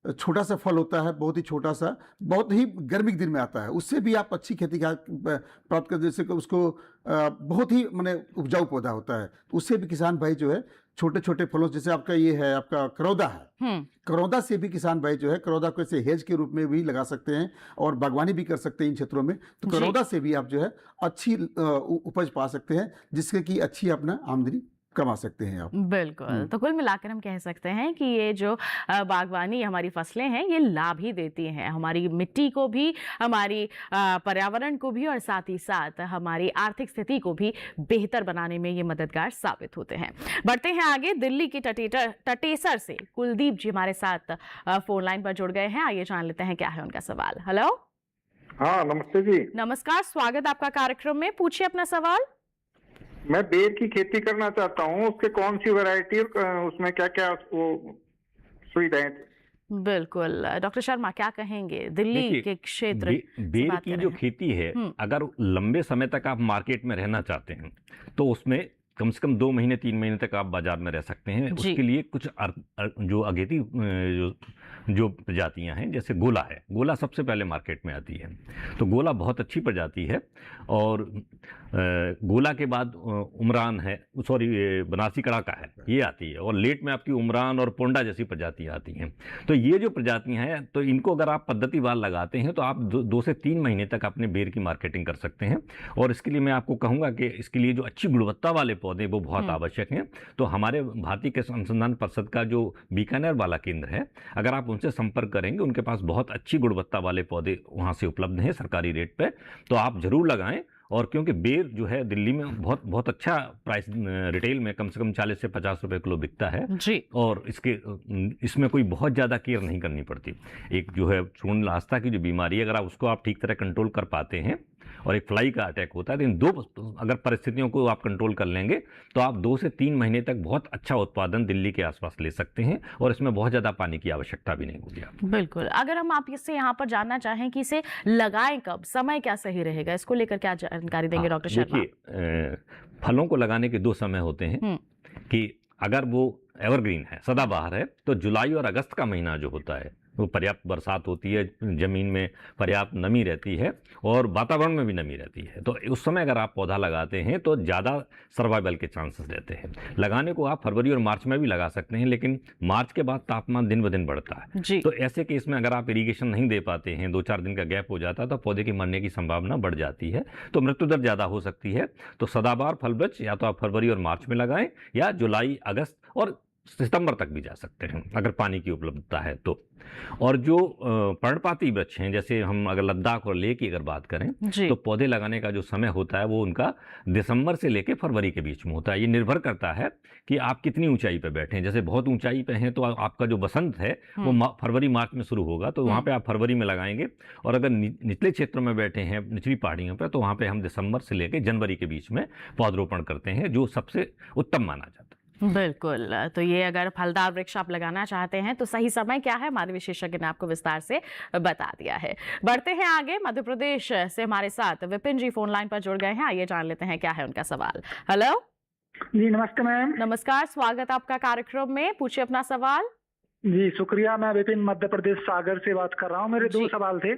छोटा सा फल होता है, बहुत ही छोटा सा, बहुत ही गर्मी के दिन में आता है, उससे भी आप अच्छी खेती प्राप्त कर, जैसे कि उसको बहुत ही माने उपजाऊ पौधा होता है, उससे भी किसान भाई जो है छोटे छोटे फलों, जैसे आपका ये है, आपका करौदा है, करौदा से भी किसान भाई जो है, करौदा को ऐसे हेज के रूप में भी लगा सकते हैं और बागवानी भी कर सकते हैं इन क्षेत्रों में। तो करौदा से भी आप जो है अच्छी उपज पा सकते हैं, जिससे कि अच्छी अपना आमदनी कमा सकते हैं आप। बिल्कुल। तो कुल मिलाकर हम कह सकते हैं कि ये जो बागवानी हमारी फसलें हैं, ये लाभ ही देती हैं, हमारी मिट्टी को भी, हमारी पर्यावरण को भी, और साथ ही साथ हमारी आर्थिक स्थिति को भी बेहतर बनाने में ये मददगार साबित होते हैं। बढ़ते हैं आगे। दिल्ली की टटेसर से कुलदीप जी हमारे साथ फोन लाइन पर जुड़ गए हैं। आइए जान लेते हैं क्या है उनका सवाल। हेलो। हाँ, नमस्ते जी। नमस्कार, स्वागत आपका कार्यक्रम में। पूछिए अपना सवाल। मैं बेर की खेती करना चाहता हूँ, उसके कौन सी वैरायटी, उसमें क्या क्या वो सुविधाएं? बिल्कुल, डॉक्टर शर्मा क्या कहेंगे दिल्ली के क्षेत्र बेर की जो खेती है, अगर लंबे समय तक आप मार्केट में रहना चाहते हैं तो उसमें कम से कम 2 महीने 3 महीने तक आप बाजार में रह सकते हैं। उसके लिए कुछ जो अगेती जो प्रजातियां हैं, जैसे गोला है, गोला सबसे पहले मार्केट में आती है, तो गोला बहुत अच्छी प्रजाति है। और गोला के बाद उमरान है, सॉरी बनारसी कड़ाका है, ये आती है। और लेट में आपकी उमरान और पोंडा जैसी प्रजातियां आती हैं। तो ये जो प्रजातियां हैं, तो इनको अगर आप पद्धतिवार लगाते हैं तो आप 2 से 3 महीने तक अपने बेर की मार्केटिंग कर सकते हैं। और इसके लिए मैं आपको कहूँगा कि इसके लिए जो अच्छी गुणवत्ता वाले पौधे वो बहुत आवश्यक हैं। तो हमारे भारतीय कृषि अनुसंधान परिषद का जो बीकानेर वाला केंद्र है, अगर आप उनसे संपर्क करेंगे, उनके पास बहुत अच्छी गुणवत्ता वाले पौधे वहाँ से उपलब्ध हैं सरकारी रेट पे, तो आप ज़रूर लगाएं। और क्योंकि बेर जो है दिल्ली में बहुत अच्छा प्राइस, रिटेल में कम से कम 40 से 50 रुपए किलो बिकता है जी। और इसमें कोई बहुत ज़्यादा केयर नहीं करनी पड़ती। एक जो है श्रोणलास्ता की जो बीमारी है, अगर आप उसको ठीक तरह कंट्रोल कर पाते हैं, और एक फ्लाई का अटैक होता है, तो इन 2 अगर परिस्थितियों को आप कंट्रोल कर लेंगे तो आप 2 से 3 महीने तक बहुत अच्छा उत्पादन दिल्ली के आसपास ले सकते हैं। और इसमें बहुत ज़्यादा पानी की आवश्यकता भी नहीं होगी आपको। बिल्कुल। अगर हम आप इससे यहाँ पर जानना चाहें कि इसे लगाएं कब, समय क्या सही रहेगा, इसको लेकर क्या जानकारी देंगे डॉक्टर शर्मा? देखिए, फलों को लगाने के 2 समय होते हैं कि अगर वो एवरग्रीन है, सदाबहार है, तो जुलाई और अगस्त का महीना जो होता है, वो पर्याप्त बरसात होती है, ज़मीन में पर्याप्त नमी रहती है और वातावरण में भी नमी रहती है। तो उस समय अगर आप पौधा लगाते हैं तो ज़्यादा सर्वाइवल के चांसेस रहते हैं। लगाने को आप फरवरी और मार्च में भी लगा सकते हैं, लेकिन मार्च के बाद तापमान दिन ब दिन बढ़ता है जी। तो ऐसे केस में अगर आप इरीगेशन नहीं दे पाते हैं, 2-4 दिन का गैप हो जाता है, तो पौधे की मरने की संभावना बढ़ जाती है, तो मृत्यु दर ज़्यादा हो सकती है। तो सदाबहार फल वृक्ष या तो आप फरवरी और मार्च में लगाएं, या जुलाई, अगस्त और सितंबर तक भी जा सकते हैं अगर पानी की उपलब्धता है तो। और जो पर्णपाती वृक्ष हैं, जैसे हम अगर लद्दाख और लेह की अगर बात करें, तो पौधे लगाने का जो समय होता है वो उनका दिसंबर से लेकर फरवरी के बीच में होता है। ये निर्भर करता है कि आप कितनी ऊंचाई पे बैठे हैं। जैसे बहुत ऊंचाई पे हैं तो आपका जो बसंत है वो फरवरी मार्च में शुरू होगा, तो वहाँ पे आप फरवरी में लगाएंगे। और अगर निचले क्षेत्रों में बैठे हैं, निचली पहाड़ियों पर, तो वहाँ पे हम दिसंबर से लेकर जनवरी के बीच में पौधरोपण करते हैं, जो सबसे उत्तम माना जाता है। बिल्कुल। तो ये अगर फलदार वृक्ष आप लगाना चाहते हैं तो सही समय क्या है, हमारे विशेषज्ञ ने आपको विस्तार से बता दिया है। बढ़ते हैं आगे। मध्य प्रदेश से हमारे साथ विपिन जी फोन लाइन पर जुड़ गए हैं। आइए जान लेते हैं क्या है उनका सवाल। हेलो जी, नमस्ते मैम। नमस्कार, स्वागत आपका कार्यक्रम में। पूछिए अपना सवाल। जी शुक्रिया। मैं विपिन मध्य प्रदेश सागर से बात कर रहा हूँ। मेरे 2 सवाल थे।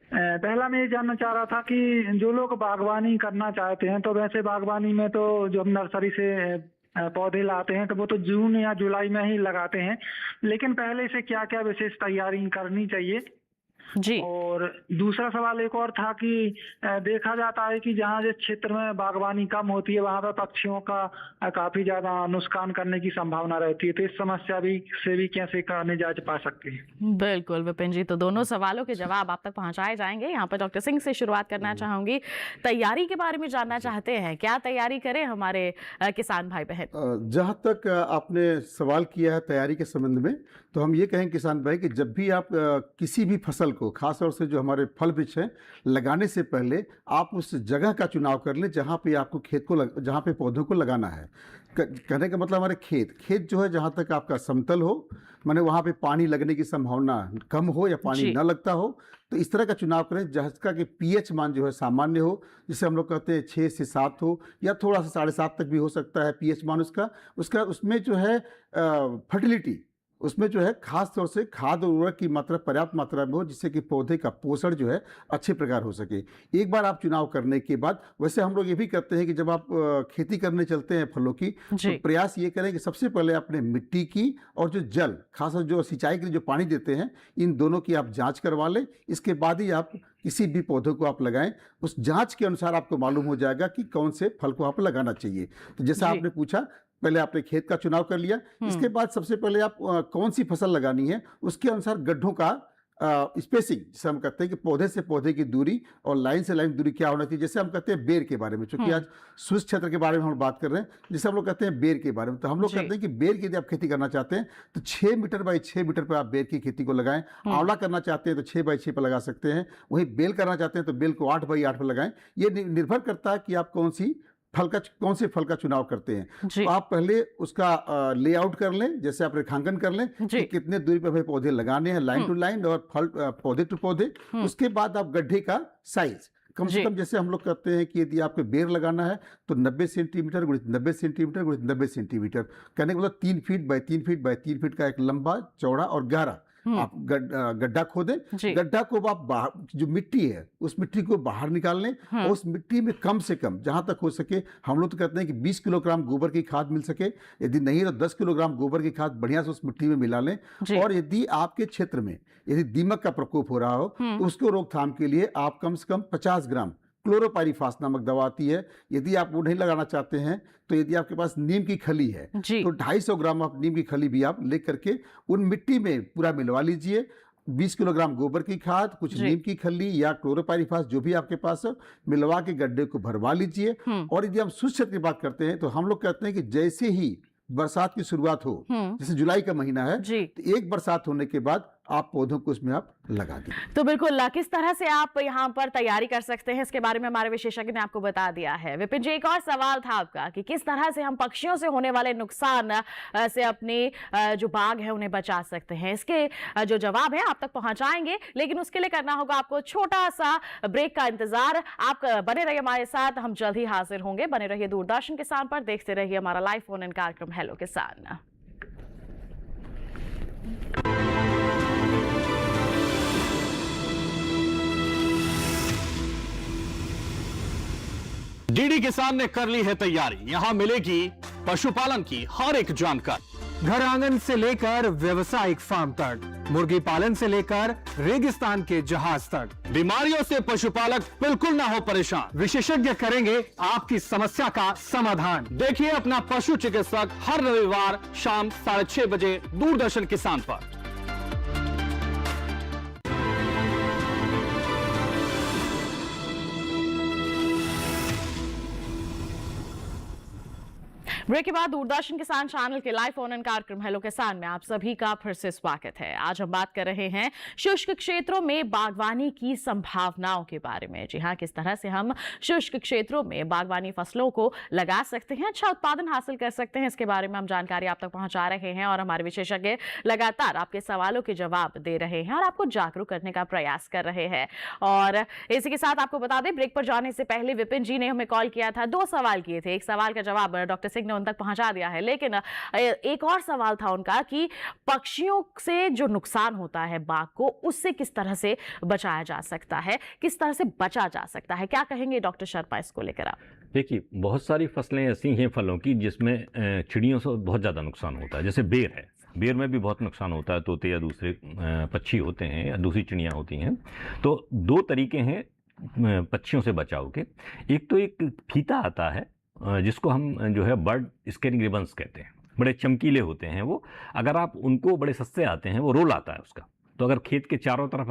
पहला मैं ये जानना चाह रहा था कि जो लोग बागवानी करना चाहते हैं, तो वैसे बागवानी में तो जो हम नर्सरी से पौधे लाते हैं तो वो तो जून या जुलाई में ही लगाते हैं, लेकिन पहले से क्या क्या विशेष तैयारी करनी चाहिए? जी। और दूसरा सवाल एक और था कि देखा जाता है कि जहाँ जिस क्षेत्र में बागवानी कम होती है वहाँ पर पक्षियों का काफी ज्यादा नुकसान करने की संभावना रहती है, तो इस समस्या से भी कैसे निजात पा सकते हैं? बिल्कुल विपिन जी, तो दोनों सवालों के जवाब आप तक पहुंचाए जाएंगे। यहाँ पर डॉक्टर सिंह से शुरुआत करना चाहूंगी। तैयारी के बारे में जानना चाहते हैं, क्या तैयारी करें हमारे किसान भाई बहन? जहाँ तक आपने सवाल किया है तैयारी के संबंध में, तो हम ये कहें किसान भाई कि जब भी आप किसी भी फसल को, खासतौर से जो हमारे फल वृक्ष हैं, लगाने से पहले आप उस जगह का चुनाव कर लें जहाँ पे आपको जहाँ पे पौधों को लगाना है। कहने का मतलब हमारे खेत जो है जहाँ तक आपका समतल हो, माने वहाँ पे पानी लगने की संभावना कम हो या पानी न लगता हो, तो इस तरह का चुनाव करें जिसका कि पीएच मान जो है सामान्य हो, जिसे हम लोग कहते हैं 6 से 7 हो, या थोड़ा सा 7.5 तक भी हो सकता है पीएच मान उसका उसमें जो है फर्टिलिटी, उसमें जो है खास तौर से खाद और उर्वरक की मात्रा पर्याप्त मात्रा में हो, जिससे कि पौधे का पोषण जो है अच्छे प्रकार हो सके। एक बार आप चुनाव करने के बाद, वैसे हम लोग ये भी करते हैं कि जब आप खेती करने चलते हैं फलों की, तो प्रयास ये करें कि सबसे पहले अपने मिट्टी की और जो जल, खासकर जो सिंचाई के लिए जो पानी देते हैं, इन दोनों की आप जाँच करवा लें। इसके बाद ही आप किसी भी पौधों को आप लगाएं। उस जाँच के अनुसार आपको मालूम हो जाएगा कि कौन से फल को आप लगाना चाहिए। तो जैसा आपने पूछा, पहले आपने खेत का चुनाव कर लिया, इसके बाद सबसे पहले आप कौन सी फसल लगानी है उसके अनुसार गड्ढों का स्पेसिंग, जिसे हम कहते हैं कि पौधे से पौधे की दूरी और लाइन से लाइन दूरी क्या होना चाहिए। जैसे हम कहते हैं बेर के बारे में, चूंकि आज शुष्क क्षेत्र के बारे में हम बात कर रहे हैं, जैसे हम लोग कहते हैं बेर के बारे में, तो हम लोग कहते हैं कि बेर की यदि आप खेती करना चाहते हैं तो 6 मीटर बाई 6 मीटर पर आप बेर की खेती को लगाएं। आंवला करना चाहते हैं तो 6 बाई 6 पर लगा सकते हैं। वहीं बेल करना चाहते हैं तो बेल को 8 बाई 8 पर लगाएं। ये निर्भर करता है कि आप कौन से फल का चुनाव करते हैं। तो आप पहले उसका लेआउट कर लें, जैसे आप रेखांकन कर लें कि कितने दूरी पर हमें पौधे लगाने हैं, लाइन टू लाइन और फल पौधे टू पौधे। उसके बाद आप गड्ढे का साइज कम से कम, जैसे हम लोग कहते हैं कि यदि आपको बेर लगाना है तो 90 सेंटीमीटर गुणित 90 सेंटीमीटर गुणित 90 सेंटीमीटर, कहने का मतलब 3 feet by 3 feet by 3 feet का एक लंबा, चौड़ा और गहरा आप गड्ढा खोदें। गड्ढा को आप जो मिट्टी है उस मिट्टी को बाहर निकाल लें, और उस मिट्टी में कम से कम जहां तक हो सके, हम लोग तो कहते हैं कि 20 किलोग्राम गोबर की खाद मिल सके, यदि नहीं तो 10 किलोग्राम गोबर की खाद बढ़िया से उस मिट्टी में मिला लें। और यदि आपके क्षेत्र में यदि दीमक का प्रकोप हो रहा हो तो उसको रोकथाम के लिए आप कम से कम 50 ग्राम क्लोरोपाइरीफास नामक दवा आती है, यदि आप वो नहीं लगाना चाहते हैं तो यदि आपके पास नीम की खली है तो 250 ग्राम आप नीम की खली भी आप ले करके उन मिट्टी में पूरा मिलवा लीजिए। 20 किलोग्राम गोबर की खाद, कुछ नीम की खली या क्लोरोपाइरीफास जो भी आपके पास है, मिलवा के गड्ढे को भरवा लीजिए। और यदि हम शुष्क क्षेत्र की बात करते हैं तो हम लोग कहते हैं कि जैसे ही बरसात की शुरुआत हो, जैसे जुलाई का महीना है, तो एक बरसात होने के बाद आप पौधों को उसमें आप लगा दें। तो बिल्कुल, किस तरह से आप यहाँ पर तैयारी कर सकते हैं इसके बारे में हमारे विशेषज्ञ ने आपको बता दिया है। विपिन जी, एक और सवाल था आपका कि किस तरह से हम पक्षियों से होने वाले नुकसान से अपने जो बाग है उन्हें बचा सकते हैं। इसके जो जवाब है आप तक पहुंचाएंगे, लेकिन उसके लिए करना होगा आपको छोटा सा ब्रेक का इंतजार। आप बने रहिए हमारे साथ, हम जल्द ही हाजिर होंगे। बने रहिए दूरदर्शन किसान पर, देखते रहिए हमारा लाइव फोन इन कार्यक्रम हेलो किसान। डीडी किसान ने कर ली है तैयारी, यहाँ मिलेगी पशुपालन की हर एक जानकारी, घर आंगन से लेकर व्यवसायिक फार्म तक, मुर्गी पालन से लेकर रेगिस्तान के जहाज तक। बीमारियों से पशुपालक बिल्कुल ना हो परेशान, विशेषज्ञ करेंगे आपकी समस्या का समाधान। देखिए अपना पशु चिकित्सक हर रविवार शाम 6:30 बजे दूरदर्शन किसान पर। ब्रेक के बाद दूरदर्शन किसान चैनल के लाइव फोन इन कार्यक्रम हेलो किसान में आप सभी का फिर से स्वागत है। आज हम बात कर रहे हैं शुष्क क्षेत्रों में बागवानी की संभावनाओं के बारे में। जी हाँ, किस तरह से हम शुष्क क्षेत्रों में बागवानी फसलों को लगा सकते हैं, अच्छा उत्पादन हासिल कर सकते हैं, इसके बारे में हम जानकारी आप तक पहुंचा रहे हैं। और हमारे विशेषज्ञ लगातार आपके सवालों के जवाब दे रहे हैं और आपको जागरूक करने का प्रयास कर रहे हैं। और इसी के साथ आपको बता दें, ब्रेक पर जाने से पहले विपिन जी ने हमें कॉल किया था, 2 सवाल किए थे। एक सवाल का जवाब डॉक्टर सिंह ने उन तक पहुंचा दिया है, लेकिन एक और सवाल था उनका कि पक्षियों से जो नुकसान होता है बाग को, उससे किस तरह से बचाया जा सकता है, किस तरह से बचा जा सकता है, क्या कहेंगे डॉक्टर शर्मा इसको लेकर आप? देखिए, बहुत सारी फसलें ऐसी हैं फलों की जिसमें चिड़ियों से बहुत ज़्यादा नुकसान होता है, जैसे बेर है। बेर में भी बहुत नुकसान होता है, तोते या दूसरे पक्षी होते हैं या दूसरी चिड़ियाँ होती हैं। तो 2 तरीके हैं पक्षियों से बचाव के। एक तो एक फीता आता है जिसको हम जो है बर्ड स्कैनिंग रिबन्स कहते हैं, बड़े चमकीले होते हैं वो। अगर आप उनको, बड़े सस्ते आते हैं, वो रोल आता है उसका, तो अगर खेत के चारों तरफ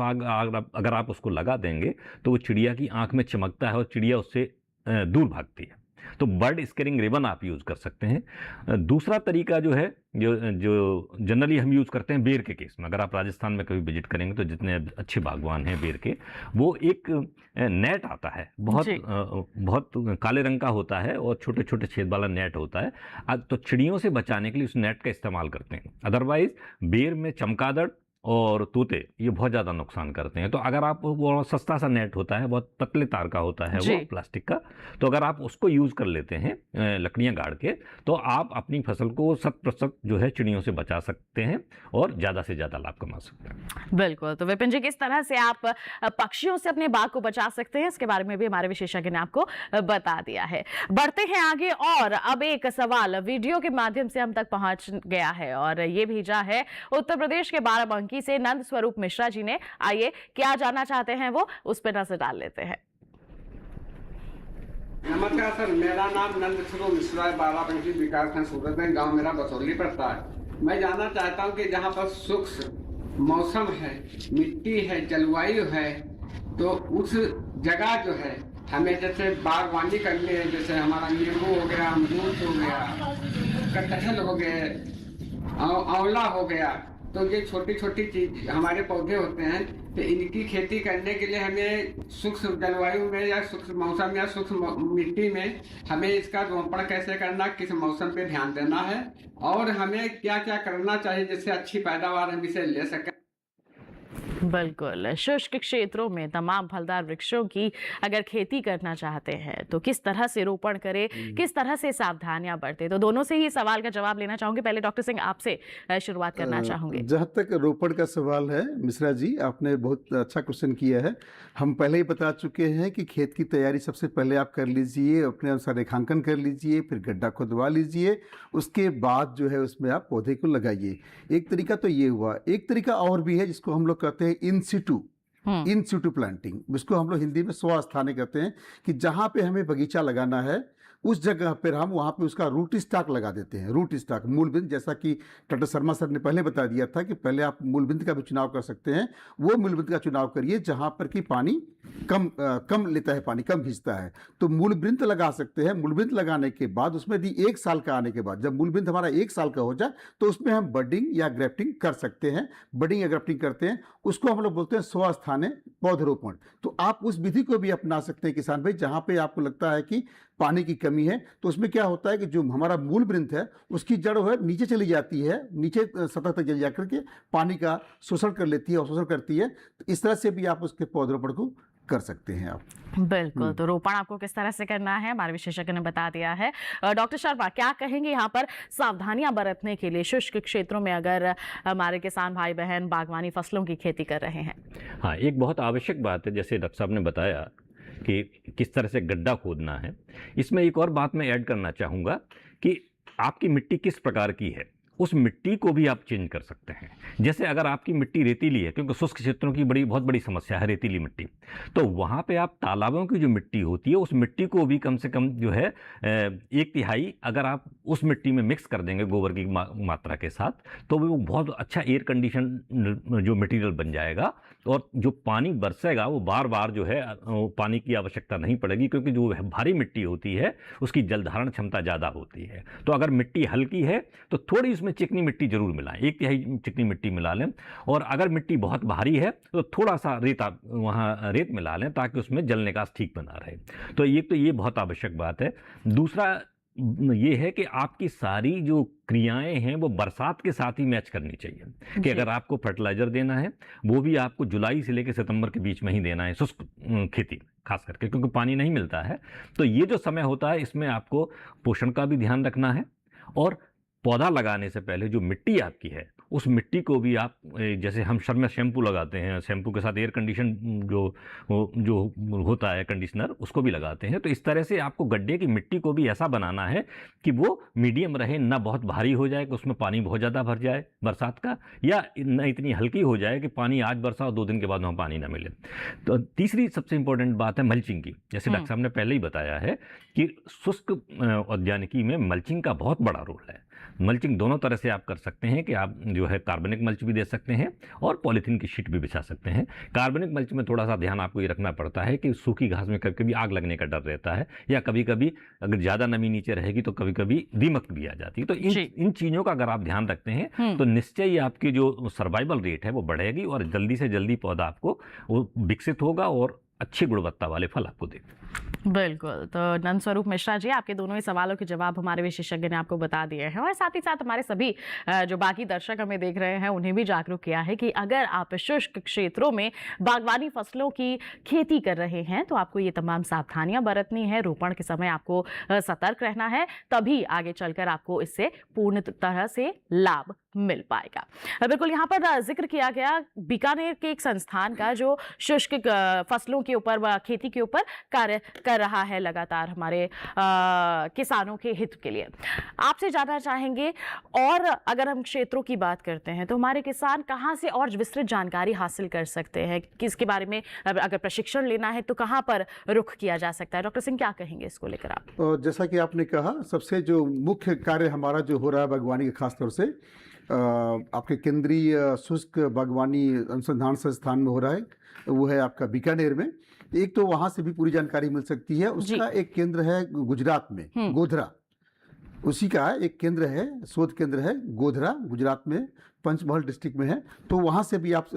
अगर आप उसको लगा देंगे तो वो चिड़िया की आंख में चमकता है और चिड़िया उससे दूर भागती है। तो बर्ड स्कैनिंग रिबन आप यूज़ कर सकते हैं। दूसरा तरीका जो है, जो जनरली हम यूज़ करते हैं बेर के केस में, अगर आप राजस्थान में कभी विजिट करेंगे तो जितने अच्छे बागवान हैं बेर के, वो एक नेट आता है, बहुत काले रंग का होता है और छोटे छोटे छेद वाला नेट होता है। तो चिड़ियों से बचाने के लिए उस नेट का इस्तेमाल करते हैं। अदरवाइज बेर में चमगादड़ और तोते ये बहुत ज़्यादा नुकसान करते हैं। तो अगर आप, वो सस्ता सा नेट होता है, बहुत पतले तार का होता है वो, प्लास्टिक का, तो अगर आप उसको यूज़ कर लेते हैं लकड़ियाँ गाड़ के, तो आप अपनी फसल को 100% जो है चिड़ियों से बचा सकते हैं और ज़्यादा से ज़्यादा लाभ कमा सकते हैं। बिल्कुल। तो विपिन जी, किस तरह से आप पक्षियों से अपने बाग को बचा सकते हैं, इसके बारे में भी हमारे विशेषज्ञ ने आपको बता दिया है। बढ़ते हैं आगे, और अब एक सवाल वीडियो के माध्यम से हम तक पहुंच गया है और ये भेजा है उत्तर प्रदेश के बाराबंकी से नंद स्वरूप मिश्रा जी ने। आइए, क्या जानना चाहते हैं वो, उस पर नजर डाल लेते हैं। नमस्कार सर, मेरा नाम नंद स्वरूप मिश्रा है, बाराबंकी विकासखंड सूरत में, गांव मेरा बसौली पड़ता है। मैं जानना चाहता हूं कि जहां पर शुष्क मौसम है, मिट्टी है, जलवायु है, तो उस जगह जो है हमें जैसे बागवानी करनी है, जैसे हमारा नींबू हो गया, अमरूद हो गया, कटहल हो गए, आंवला हो गया, तो ये छोटी छोटी चीज हमारे पौधे होते हैं, तो इनकी खेती करने के लिए हमें शुष्क जलवायु में या शुष्क मौसम या शुष्क मिट्टी में हमें इसका रोपण कैसे करना, किस मौसम पे ध्यान देना है, और हमें क्या क्या करना चाहिए जिससे अच्छी पैदावार हम इसे ले सकें। बिल्कुल। शुष्क क्षेत्रों में तमाम फलदार वृक्षों की अगर खेती करना चाहते हैं तो किस तरह से रोपण करें, किस तरह से सावधानियां बरतें, तो दोनों से ही सवाल का जवाब लेना चाहूंगी। पहले डॉक्टर सिंह आपसे शुरुआत करना चाहूंगी। जहाँ तक रोपण का सवाल है, मिश्रा जी आपने बहुत अच्छा क्वेश्चन किया है। हम पहले ही बता चुके हैं कि खेत की तैयारी सबसे पहले आप कर लीजिए, अपने अनुसार रेखांकन कर लीजिए, फिर गड्ढा खुदवा लीजिए, उसके बाद जो है उसमें आप पौधे को लगाइए। एक तरीका तो ये हुआ। एक तरीका और भी है जिसको हम लोग कहते हैं इन सिटू प्लांटिंग, जिसको हम लोग हिंदी में स्वस्थाने कहते हैं, कि जहाँ पे हमें बगीचा लगाना है उस जगह पर हम वहाँ पे उसका रूट स्टॉक लगा देते हैं। रूट स्टॉक, मूलबिंद, जैसा कि डॉक्टर शर्मा सर ने पहले बता दिया था कि पहले आप मूलबिंद का भी चुनाव कर सकते हैं। वो मूलबिंद का चुनाव करिए जहाँ पर कि पानी कम लेता है, पानी कम खींचता है, तो मूलबिंद लगा सकते हैं। मूलबिंद लगाने के बाद उसमें यदि 1 साल का आने के बाद, जब मूलबिंद हमारा 1 साल का हो जाए, तो उसमें हम बडिंग या ग्रेफ्टिंग कर सकते हैं। बडिंग या ग्रेफ्टिंग करते हैं, उसको हम लोग बोलते हैं स्वस्थाने पौधरोपण। तो आप उस विधि को भी अपना सकते हैं किसान भाई, जहाँ पे आपको लगता है कि पानी की कमी है। तो उसमें क्या होता है कि जो हमारा मूल वृंत है उसकी जड़ है नीचे चली जाती है, नीचे सतह तक चली जाकर के पानी का शोषण कर लेती है और शोषण करती है। तो इस तरह से भी आप उसके पौधरोपण को कर सकते हैं आप। बिल्कुल। तो रोपण आपको किस तरह से करना है हमारे विशेषज्ञ ने बता दिया है। डॉक्टर शर्मा, क्या कहेंगे यहाँ पर सावधानियां बरतने के लिए शुष्क क्षेत्रों में अगर हमारे किसान भाई बहन बागवानी फसलों की खेती कर रहे हैं? हाँ, एक बहुत आवश्यक बात है, जैसे डॉक्टर साहब ने बताया कि किस तरह से गड्ढा खोदना है। इसमें एक और बात मैं ऐड करना चाहूँगा कि आपकी मिट्टी किस प्रकार की है, उस मिट्टी को भी आप चेंज कर सकते हैं। जैसे अगर आपकी मिट्टी रेतीली है, क्योंकि शुष्क क्षेत्रों की बहुत बड़ी समस्या है रेतीली मिट्टी, तो वहाँ पे आप तालाबों की जो मिट्टी होती है उस मिट्टी को भी कम से कम जो है 1/3 अगर आप उस मिट्टी में मिक्स कर देंगे गोबर की मात्रा के साथ, तो वो बहुत अच्छा एयर कंडीशन जो मटेरियल बन जाएगा और जो पानी बरसेगा वो बार बार जो है पानी की आवश्यकता नहीं पड़ेगी, क्योंकि जो भारी मिट्टी होती है उसकी जल धारण क्षमता ज़्यादा होती है। तो अगर मिट्टी हल्की है तो थोड़ी उसमें चिकनी मिट्टी जरूर मिलाएं, 1/3 चिकनी मिट्टी मिला लें, और अगर मिट्टी बहुत भारी है तो थोड़ा सा वहाँ रेत मिला लें ताकि उसमें जल निकास ठीक बना रहे। तो ये बहुत आवश्यक बात है। दूसरा ये है कि आपकी सारी जो क्रियाएं हैं वो बरसात के साथ ही मैच करनी चाहिए, कि अगर आपको फर्टिलाइजर देना है वो भी आपको जुलाई से लेकर सितंबर के बीच में ही देना है, शुष्क खेती खास करके, क्योंकि पानी नहीं मिलता है। तो ये जो समय होता है इसमें आपको पोषण का भी ध्यान रखना है, और पौधा लगाने से पहले जो मिट्टी आपकी है उस मिट्टी को भी आप जैसे हम सर में शैम्पू लगाते हैं, शैम्पू के साथ एयर कंडीशन जो होता है कंडीशनर, उसको भी लगाते हैं। तो इस तरह से आपको गड्ढे की मिट्टी को भी ऐसा बनाना है कि वो मीडियम रहे, ना बहुत भारी हो जाए कि उसमें पानी बहुत ज़्यादा भर जाए बरसात का, या न इतनी हल्की हो जाए कि पानी आज बरसा और 2 दिन के बाद वहाँ पानी ना मिले। तो तीसरी सबसे इंपॉर्टेंट बात है मल्चिंग की। जैसे डॉक्टर साहब ने पहले ही बताया है कि शुष्क उद्यानिकी में मल्चिंग का बहुत बड़ा रोल है। मल्चिंग दोनों तरह से आप कर सकते हैं कि आप जो है कार्बनिक मल्च भी दे सकते हैं और पॉलीथीन की शीट भी बिछा सकते हैं। कार्बनिक मल्च में थोड़ा सा ध्यान आपको ये रखना पड़ता है कि सूखी घास में कभी कभी आग लगने का डर रहता है, या कभी कभी अगर ज़्यादा नमी नीचे रहेगी तो कभी कभी दीमक भी आ जाती है। तो इन चीज़ों का अगर आप ध्यान रखते हैं तो निश्चय ही आपकी जो सर्वाइवल रेट है वो बढ़ेगी और जल्दी से जल्दी पौधा आपको वो विकसित होगा और अच्छी गुणवत्ता वाले फल आपको देगा। बिल्कुल। तो नंद स्वरूप मिश्रा जी, आपके दोनों ही सवालों के जवाब हमारे विशेषज्ञ ने आपको बता दिए हैं और साथ ही साथ हमारे सभी जो बाकी दर्शक हमें देख रहे हैं उन्हें भी जागरूक किया है कि अगर आप शुष्क क्षेत्रों में बागवानी फसलों की खेती कर रहे हैं तो आपको ये तमाम सावधानियां बरतनी है। रोपण के समय आपको सतर्क रहना है, तभी आगे चलकर आपको इससे पूर्ण तरह से लाभ मिल पाएगा। बिल्कुल, यहाँ पर जिक्र किया गया बीकानेर के एक संस्थान का जो शुष्क फसलों के ऊपर व खेती के ऊपर कार्य कर रहा है लगातार हमारे किसानों के हित के लिए। आपसे जानना चाहेंगे, और अगर हम क्षेत्रों की बात करते हैं तो हमारे किसान कहाँ से और विस्तृत जानकारी हासिल कर सकते हैं, किसके बारे में अगर प्रशिक्षण लेना है तो कहाँ पर रुख किया जा सकता है? डॉक्टर सिंह, क्या कहेंगे इसको लेकर आप? जैसा कि आपने कहा, सबसे जो मुख्य कार्य हमारा जो हो रहा है बागवानी के खासतौर से आपके केंद्रीय शुष्क बागवानी अनुसंधान संस्थान में हो रहा है, वो है आपका बीकानेर में। एक तो वहाँ से भी पूरी जानकारी मिल सकती है। उसका एक केंद्र है गुजरात में, गोधरा, उसी का एक केंद्र है, शोध केंद्र है गोधरा, गुजरात में, पंचमहल डिस्ट्रिक्ट में है। तो वहाँ से भी आप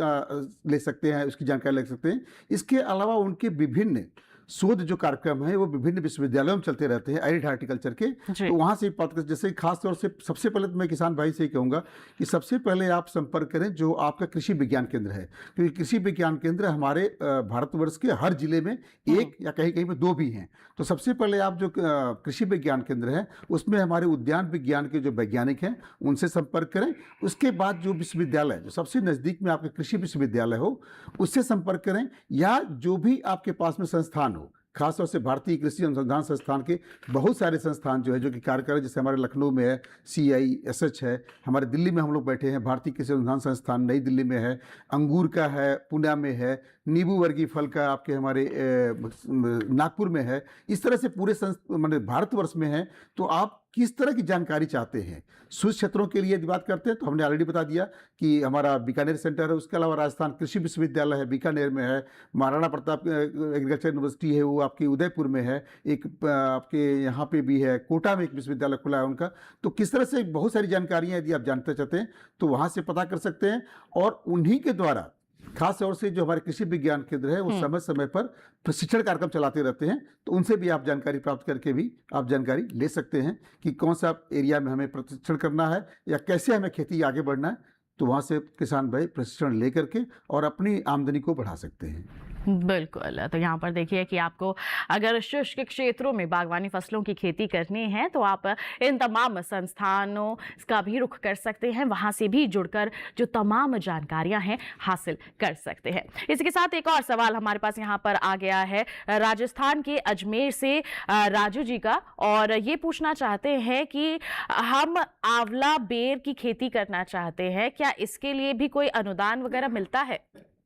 ले सकते हैं, उसकी जानकारी ले सकते हैं। इसके अलावा उनके विभिन्न शोध जो कार्यक्रम है वो विभिन्न विश्वविद्यालयों में चलते रहते हैं एरिड हॉर्टिकल्चर के। तो वहाँ से बात कर, जैसे खास तौर से सबसे पहले तो मैं किसान भाई से ही कहूँगा कि सबसे पहले आप संपर्क करें जो आपका कृषि विज्ञान केंद्र है, क्योंकि कृषि विज्ञान केंद्र हमारे भारतवर्ष के हर जिले में एक या कहीं कहीं में 2 भी हैं। तो सबसे पहले आप जो कृषि विज्ञान केंद्र है उसमें हमारे उद्यान विज्ञान के जो वैज्ञानिक हैं उनसे संपर्क करें। उसके बाद जो विश्वविद्यालय जो सबसे नज़दीक में आपके कृषि विश्वविद्यालय हो उससे संपर्क करें, या जो भी आपके पास में संस्थान हो, खासतौर से भारतीय कृषि अनुसंधान संस्थान के बहुत सारे संस्थान जो है जो कि कार्य कर रहे हैं। जैसे हमारे लखनऊ में है CISH है, हमारे दिल्ली में हम लोग बैठे हैं भारतीय कृषि अनुसंधान संस्थान नई दिल्ली में है, अंगूर का है पुणे में है, नींबू वर्गीय फल का आपके हमारे नागपुर में है। इस तरह से पूरे मतलब भारतवर्ष में है। तो आप किस तरह की जानकारी चाहते हैं शुष्क क्षेत्रों के लिए यदि बात करते हैं तो हमने ऑलरेडी बता दिया कि हमारा बीकानेर सेंटर है। उसके अलावा राजस्थान कृषि विश्वविद्यालय है बीकानेर में है, महाराणा प्रताप एग्रीकल्चर यूनिवर्सिटी है वो आपकी उदयपुर में है, एक आपके यहाँ पे भी है, कोटा में एक विश्वविद्यालय खुला है उनका। तो किस तरह से बहुत सारी जानकारियाँ यदि आप जानते चाहते हैं तो वहाँ से पता कर सकते हैं। और उन्हीं के द्वारा खास तौर से जो हमारे कृषि विज्ञान केंद्र है वो समय समय पर प्रशिक्षण कार्यक्रम चलाते रहते हैं। तो उनसे भी आप जानकारी प्राप्त करके भी आप जानकारी ले सकते हैं कि कौन सा एरिया में हमें प्रशिक्षण करना है या कैसे हमें खेती आगे बढ़ना है। तो वहाँ से किसान भाई प्रशिक्षण ले करके और अपनी आमदनी को बढ़ा सकते हैं। बिल्कुल। तो यहाँ पर देखिए कि आपको अगर शुष्क क्षेत्रों में बागवानी फसलों की खेती करनी है तो आप इन तमाम संस्थानों का भी रुख कर सकते हैं, वहाँ से भी जुड़कर जो तमाम जानकारियाँ हैं हासिल कर सकते हैं। इसी के साथ एक और सवाल हमारे पास यहाँ पर आ गया है राजस्थान के अजमेर से राजू जी का, और ये पूछना चाहते हैं कि हम आंवला बेर की खेती करना चाहते हैं, क्या इसके लिए भी कोई अनुदान वगैरह मिलता है?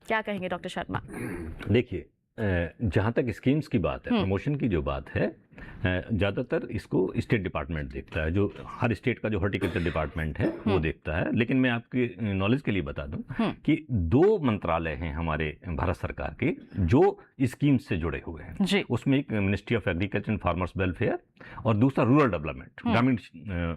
क्या कहेंगे डॉक्टर शर्मा? देखिए, जहाँ तक स्कीम्स की बात है, प्रमोशन की जो बात है, ज़्यादातर इसको स्टेट डिपार्टमेंट देखता है, जो हर स्टेट का जो हॉर्टिकल्चर डिपार्टमेंट है वो देखता है। लेकिन मैं आपकी नॉलेज के लिए बता दूं कि 2 मंत्रालय हैं हमारे भारत सरकार के जो स्कीम्स से जुड़े हुए हैं। उसमें एक ministry of agriculture and farmers welfare और दूसरा रूरल डेवलपमेंट, ग्रामीण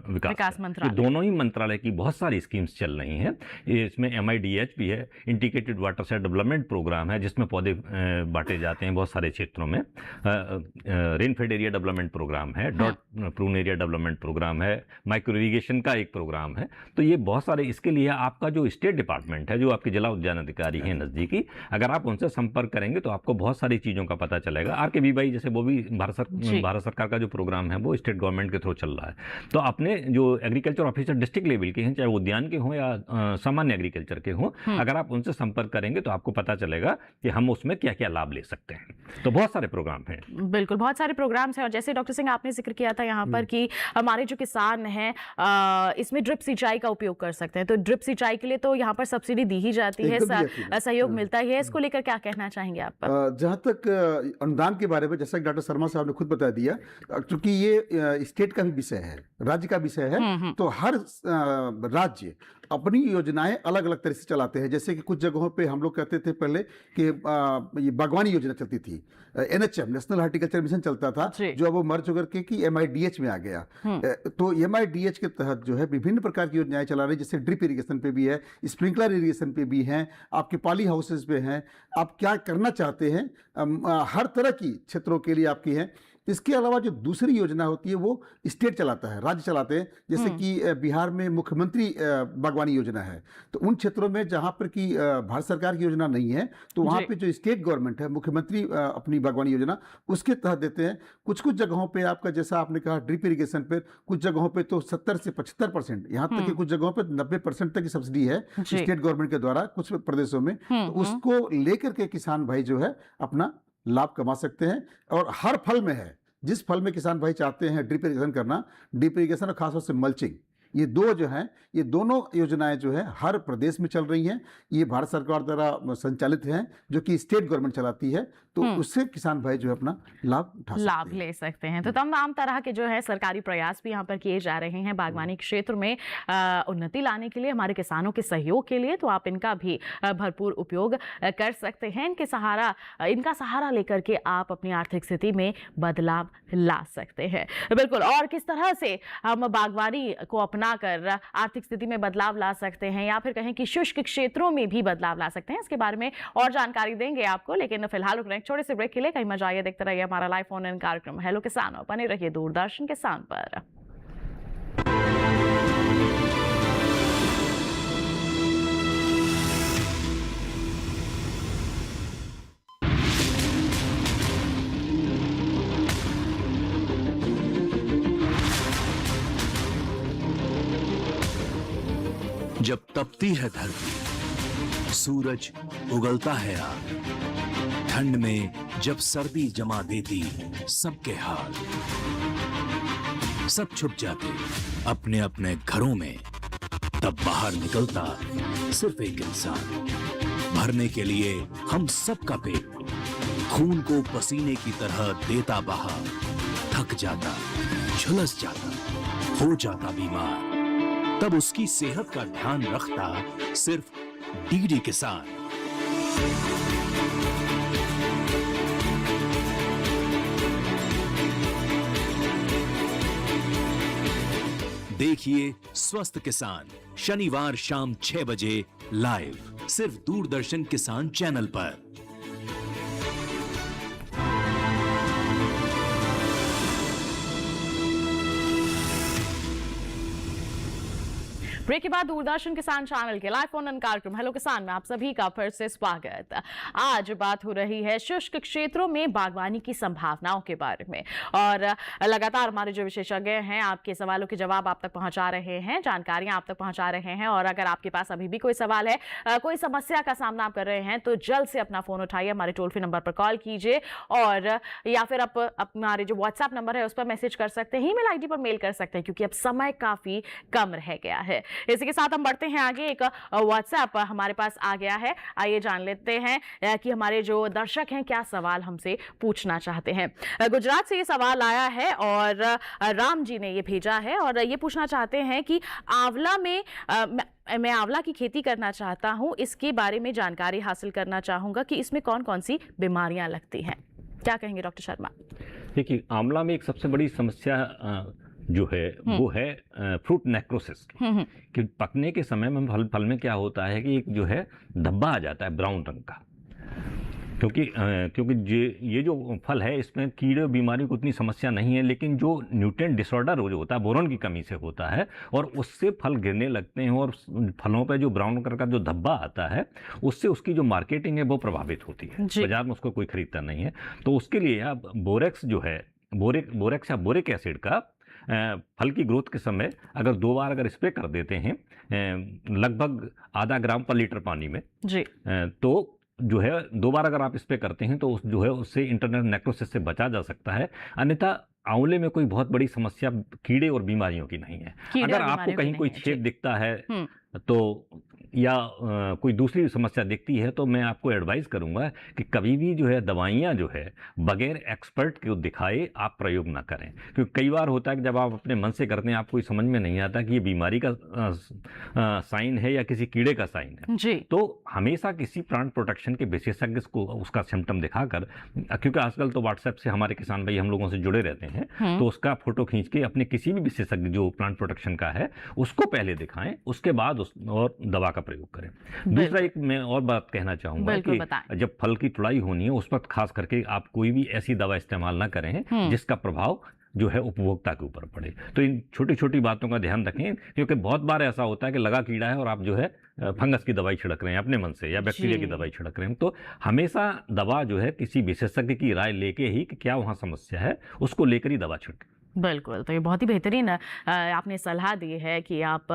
विकास मंत्रालय। दोनों ही मंत्रालय की बहुत सारी स्कीम्स चल रही हैं। इसमें MIDH भी है, इंटीग्रेटेड वाटरशेड डेवलपमेंट प्रोग्राम है, जिसमें पौधे बांटे जाते हैं बहुत सारे क्षेत्रों में। Rainfed area area development programme है, डॉट प्रून एरिया डेवलपमेंट प्रोग्राम है, माइक्रो इरिगेशन का एक प्रोग्राम है। तो ये बहुत सारे, इसके लिए आपका जो स्टेट डिपार्टमेंट है, जो आपके जिला उद्यान अधिकारी हैं नज़दीकी, अगर आप उनसे संपर्क करेंगे तो आपको बहुत सारी चीज़ों का पता चलेगा। RKV भाई जैसे वो भी भारत सरकार का जो प्रोग्राम है वो स्टेट गवर्नमेंट के थ्रू चल रहा है। तो अपने जो एग्रीकल्चर ऑफिसर डिस्ट्रिक्ट लेवल के हैं, चाहे उद्यान के हों या सामान्य एग्रीकल्चर के हों, अगर आप उनसे संपर्क करेंगे तो आपको पता चलेगा कि हम उसमें क्या क्या लाभ ले सकते हैं। तो बहुत सारे प्रोग्राम हैं, बिल्कुल बहुत सारे प्रोग्राम्स हैं। और जैसे डॉक्टर सिंह आपने जिक्र किया था यहाँ पर कि हमारे जो किसान हैं इसमें ड्रिप सिंचाई का उपयोग कर सकते हैं, तो ड्रिप सिंचाई के लिए तो यहाँ पर सब्सिडी दी ही जाती है, सहयोग मिलता है। इसको लेकर क्या कहना चाहेंगे आप? जहाँ तक अनुदान के बारे में, जैसा कि डॉक्टर शर्मा साहब ने खुद बता दिया, क्योंकि ये स्टेट का भी विषय है, राज्य का विषय है, तो हर राज्य अपनी योजनाएं अलग अलग तरह से चलाते हैं। जैसे कि कुछ जगहों पे हम लोग कहते थे पहले कि ये बागवानी योजना चलती थी, NHM नेशनल हॉर्टिकल्चर मिशन चलता था, जो अब वो मर्ज होकर के कि MIDH में आ गया। तो MIDH के तहत जो है विभिन्न प्रकार की योजनाएं चला रही, जैसे ड्रिप इरिगेशन पे भी है, स्प्रिंकलर इरिगेशन पे भी हैं, आपके पॉली हाउसेज पे हैं, आप क्या करना चाहते हैं, हर तरह की क्षेत्रों के लिए आपकी है। इसके अलावा जो दूसरी योजना होती है वो स्टेट चलाता है, राज्य चलाते हैं। जैसे कि बिहार में मुख्यमंत्री बागवानी योजना है, तो उन क्षेत्रों में जहाँ पर कि भारत सरकार की योजना नहीं है, तो वहाँ पे जो स्टेट गवर्नमेंट है, मुख्यमंत्री अपनी बागवानी योजना उसके तहत देते हैं। कुछ कुछ जगहों पे आपका, जैसा आपने कहा ड्रिप इरिगेशन पे, कुछ जगहों पे तो 70 से 75%, यहाँ तक कि कुछ जगहों पे 90% तक की सब्सिडी है स्टेट गवर्नमेंट के द्वारा कुछ प्रदेशों में। तो उसको लेकर के किसान भाई जो है अपना लाभ कमा सकते हैं। और हर फल में है, जिस फल में किसान भाई चाहते हैं ड्रिप इरिगेशन करना, ड्रिप इरिगेशन और खासतौर से मल्चिंग, ये दो जो हैं, ये दोनों योजनाएं जो है हर प्रदेश में चल रही हैं। ये भारत सरकार द्वारा संचालित हैं, जो कि स्टेट गवर्नमेंट चलाती है, तो उससे किसान भाई जो है अपना लाभ ले सकते हैं। तो तमाम तरह के जो है सरकारी प्रयास भी यहाँ पर किए जा रहे हैं बागवानी क्षेत्र में उन्नति लाने के लिए, हमारे किसानों के सहयोग के लिए। तो आप इनका भी भरपूर उपयोग कर सकते हैं। इनका सहारा लेकर के आप अपनी आर्थिक स्थिति में बदलाव ला सकते हैं। बिल्कुल। और किस तरह से हम बागवानी को अपनाकर आर्थिक स्थिति में बदलाव ला सकते हैं, या फिर कहें कि शुष्क क्षेत्रों में भी बदलाव ला सकते हैं, इसके बारे में और जानकारी देंगे आपको। लेकिन फिलहाल छोटे से ब्रेक के लिए कहीं मजा आइए, देखते रहिए हमारा लाइव फोन इन कार्यक्रम हेलो किसान, और बने रहिए दूरदर्शन किसान पर। जब तपती है धरती, सूरज उगलता है आग, ठंड में जब सर्दी जमा देती सबके हाल, सब छुप जाते अपने अपने घरों में, तब बाहर निकलता सिर्फ एक इंसान, भरने के लिए हम सबका पेट, खून को पसीने की तरह देता बहा, थक जाता, झुलस जाता, हो जाता बीमार, तब उसकी सेहत का ध्यान रखता सिर्फ DD किसान। देखिए स्वस्थ किसान शनिवार शाम 6 बजे लाइव, सिर्फ दूरदर्शन किसान चैनल पर। ब्रेक के बाद दूरदर्शन किसान चैनल के लाइव फोन इन कार्यक्रम हेलो किसान में आप सभी का फिर से स्वागत। आज बात हो रही है शुष्क क्षेत्रों में बागवानी की संभावनाओं के बारे में, और लगातार हमारे जो विशेषज्ञ हैं आपके सवालों के जवाब आप तक पहुंचा रहे हैं, जानकारियां आप तक पहुंचा रहे हैं। और अगर आपके पास अभी भी कोई सवाल है, कोई समस्या का सामना आप कर रहे हैं, तो जल्द से अपना फोन उठाइए, हमारे टोल फ्री नंबर पर कॉल कीजिए, और या फिर आप हमारे जो व्हाट्सएप नंबर है उस पर मैसेज कर सकते हैं, ईमेल ID पर मेल कर सकते हैं, क्योंकि अब समय काफी कम रह गया है। इसी के साथ हम बढ़ते हैं आगे। एक व्हाट्सएप हमारे पास आ गया है, आइए जान लेते हैं कि हमारे जो दर्शक हैं क्या सवाल हमसे पूछना चाहते हैं। गुजरात से ये सवाल आया है और राम जी ने ये भेजा है, और ये पूछना चाहते हैं कि आंवला में मैं आंवला की खेती करना चाहता हूं, इसके बारे में जानकारी हासिल करना चाहूंगा कि इसमें कौन कौन सी बीमारियां लगती हैं। क्या कहेंगे डॉक्टर शर्मा? देखिए, आंवला में एक सबसे बड़ी समस्या जो है वो है फ्रूट नेक्रोसिस, कि पकने के समय में फल में क्या होता है कि एक जो है धब्बा आ जाता है ब्राउन रंग का। क्योंकि ये जो फल है इसमें कीड़े बीमारी को उतनी समस्या नहीं है, लेकिन जो न्यूट्रिएंट डिसऑर्डर जो होता है बोरोन की कमी से होता है और उससे फल गिरने लगते हैं और फलों पे जो ब्राउन कलर का जो धब्बा आता है उससे उसकी जो मार्केटिंग है वो प्रभावित होती है, बाजार में उसको कोई खरीदता नहीं है। तो उसके लिए आप बोरेक्स जो है बोरेक्स या बोरिक एसिड का फल की ग्रोथ के समय अगर 2 बार अगर स्प्रे कर देते हैं लगभग आधा ग्राम पर लीटर पानी में जी, तो जो है 2 बार अगर आप स्प्रे करते हैं तो जो है उससे इंटरनल नेक्रोसिस से बचा जा सकता है। अन्यथा आंवले में कोई बहुत बड़ी समस्या कीड़े और बीमारियों की नहीं है। अगर आपको कहीं कोई छेद दिखता है तो या कोई दूसरी समस्या दिखती है तो मैं आपको एडवाइस करूंगा कि कभी भी जो है दवाइयाँ जो है बगैर एक्सपर्ट को दिखाए आप प्रयोग ना करें, क्योंकि कई बार होता है कि जब आप अपने मन से करते हैं आपको समझ में नहीं आता कि ये बीमारी का साइन है या किसी कीड़े का साइन है जी। तो हमेशा किसी प्लांट प्रोटेक्शन के विशेषज्ञ को उसका सिम्टम दिखाकर, क्योंकि आजकल तो व्हाट्सएप से हमारे किसान भाई हम लोगों से जुड़े रहते हैं, तो उसका फोटो खींच के अपने किसी भी विशेषज्ञ जो प्लांट प्रोटेक्शन का है उसको पहले दिखाएं, उसके बाद और दवा का प्रयोग करें। दूसरा एक मैं और बात कहना चाहूंगा कि जब फल की तुड़ाई होनी है उस वक्त खास करके आप कोई भी ऐसी दवा इस्तेमाल ना करें जिसका प्रभाव जो है उपभोक्ता के ऊपर पड़े। तो इन छोटी छोटी बातों का ध्यान रखें, क्योंकि बहुत बार ऐसा होता है कि लगा कीड़ा है और आप जो है फंगस की दवाई छिड़क रहे हैं अपने मन से या बैक्टीरिया की दवाई छिड़क रहे हैं। तो हमेशा दवा जो है किसी विशेषज्ञ की राय लेके ही कि क्या वहाँ समस्या है उसको लेकर ही दवा छिड़कें। बिल्कुल, तो ये बहुत ही बेहतरीन आपने सलाह दी है कि आप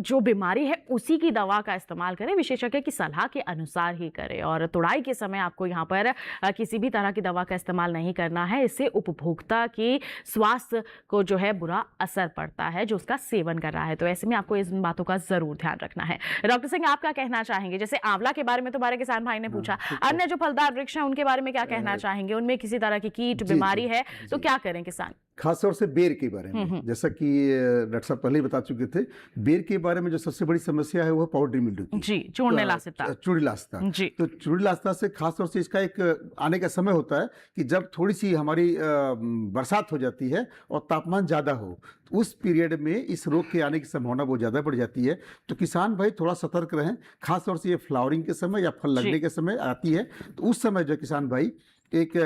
जो बीमारी है उसी की दवा का इस्तेमाल करें, विशेषज्ञ की सलाह के अनुसार ही करें। और तुड़ाई के समय आपको यहाँ पर किसी भी तरह की दवा का इस्तेमाल नहीं करना है, इससे उपभोक्ता की स्वास्थ्य को जो है बुरा असर पड़ता है जो उसका सेवन कर रहा है। तो ऐसे में आपको इन बातों का जरूर ध्यान रखना है। डॉक्टर सिंह, आप क्या कहना चाहेंगे? जैसे आंवला के बारे में तो हमारे किसान भाई ने पूछा, अन्य जो फलदार वृक्ष हैं उनके बारे में क्या कहना चाहेंगे? उनमें किसी तरह की कीट बीमारी है तो क्या करें किसान? खासतौर से बेर के बारे में, जैसा कि डॉक्टर साहब पहले ही बता चुके थे, बेर के बारे में जो सबसे बड़ी समस्या है वो पाउडरी मिल्ड्यू की जी, चूर्ण लासिता जी। तो चूर्ण लासिता से खासतौर से इसका एक आने का समय होता है कि जब थोड़ी सी हमारी बरसात हो जाती है और तापमान ज़्यादा हो, उस पीरियड में इस रोग के आने की संभावना बहुत ज़्यादा बढ़ जाती है। तो किसान भाई थोड़ा सतर्क रहें, खासतौर से ये फ्लावरिंग के समय या फल लगने के समय आती है। तो उस समय जो किसान भाई एक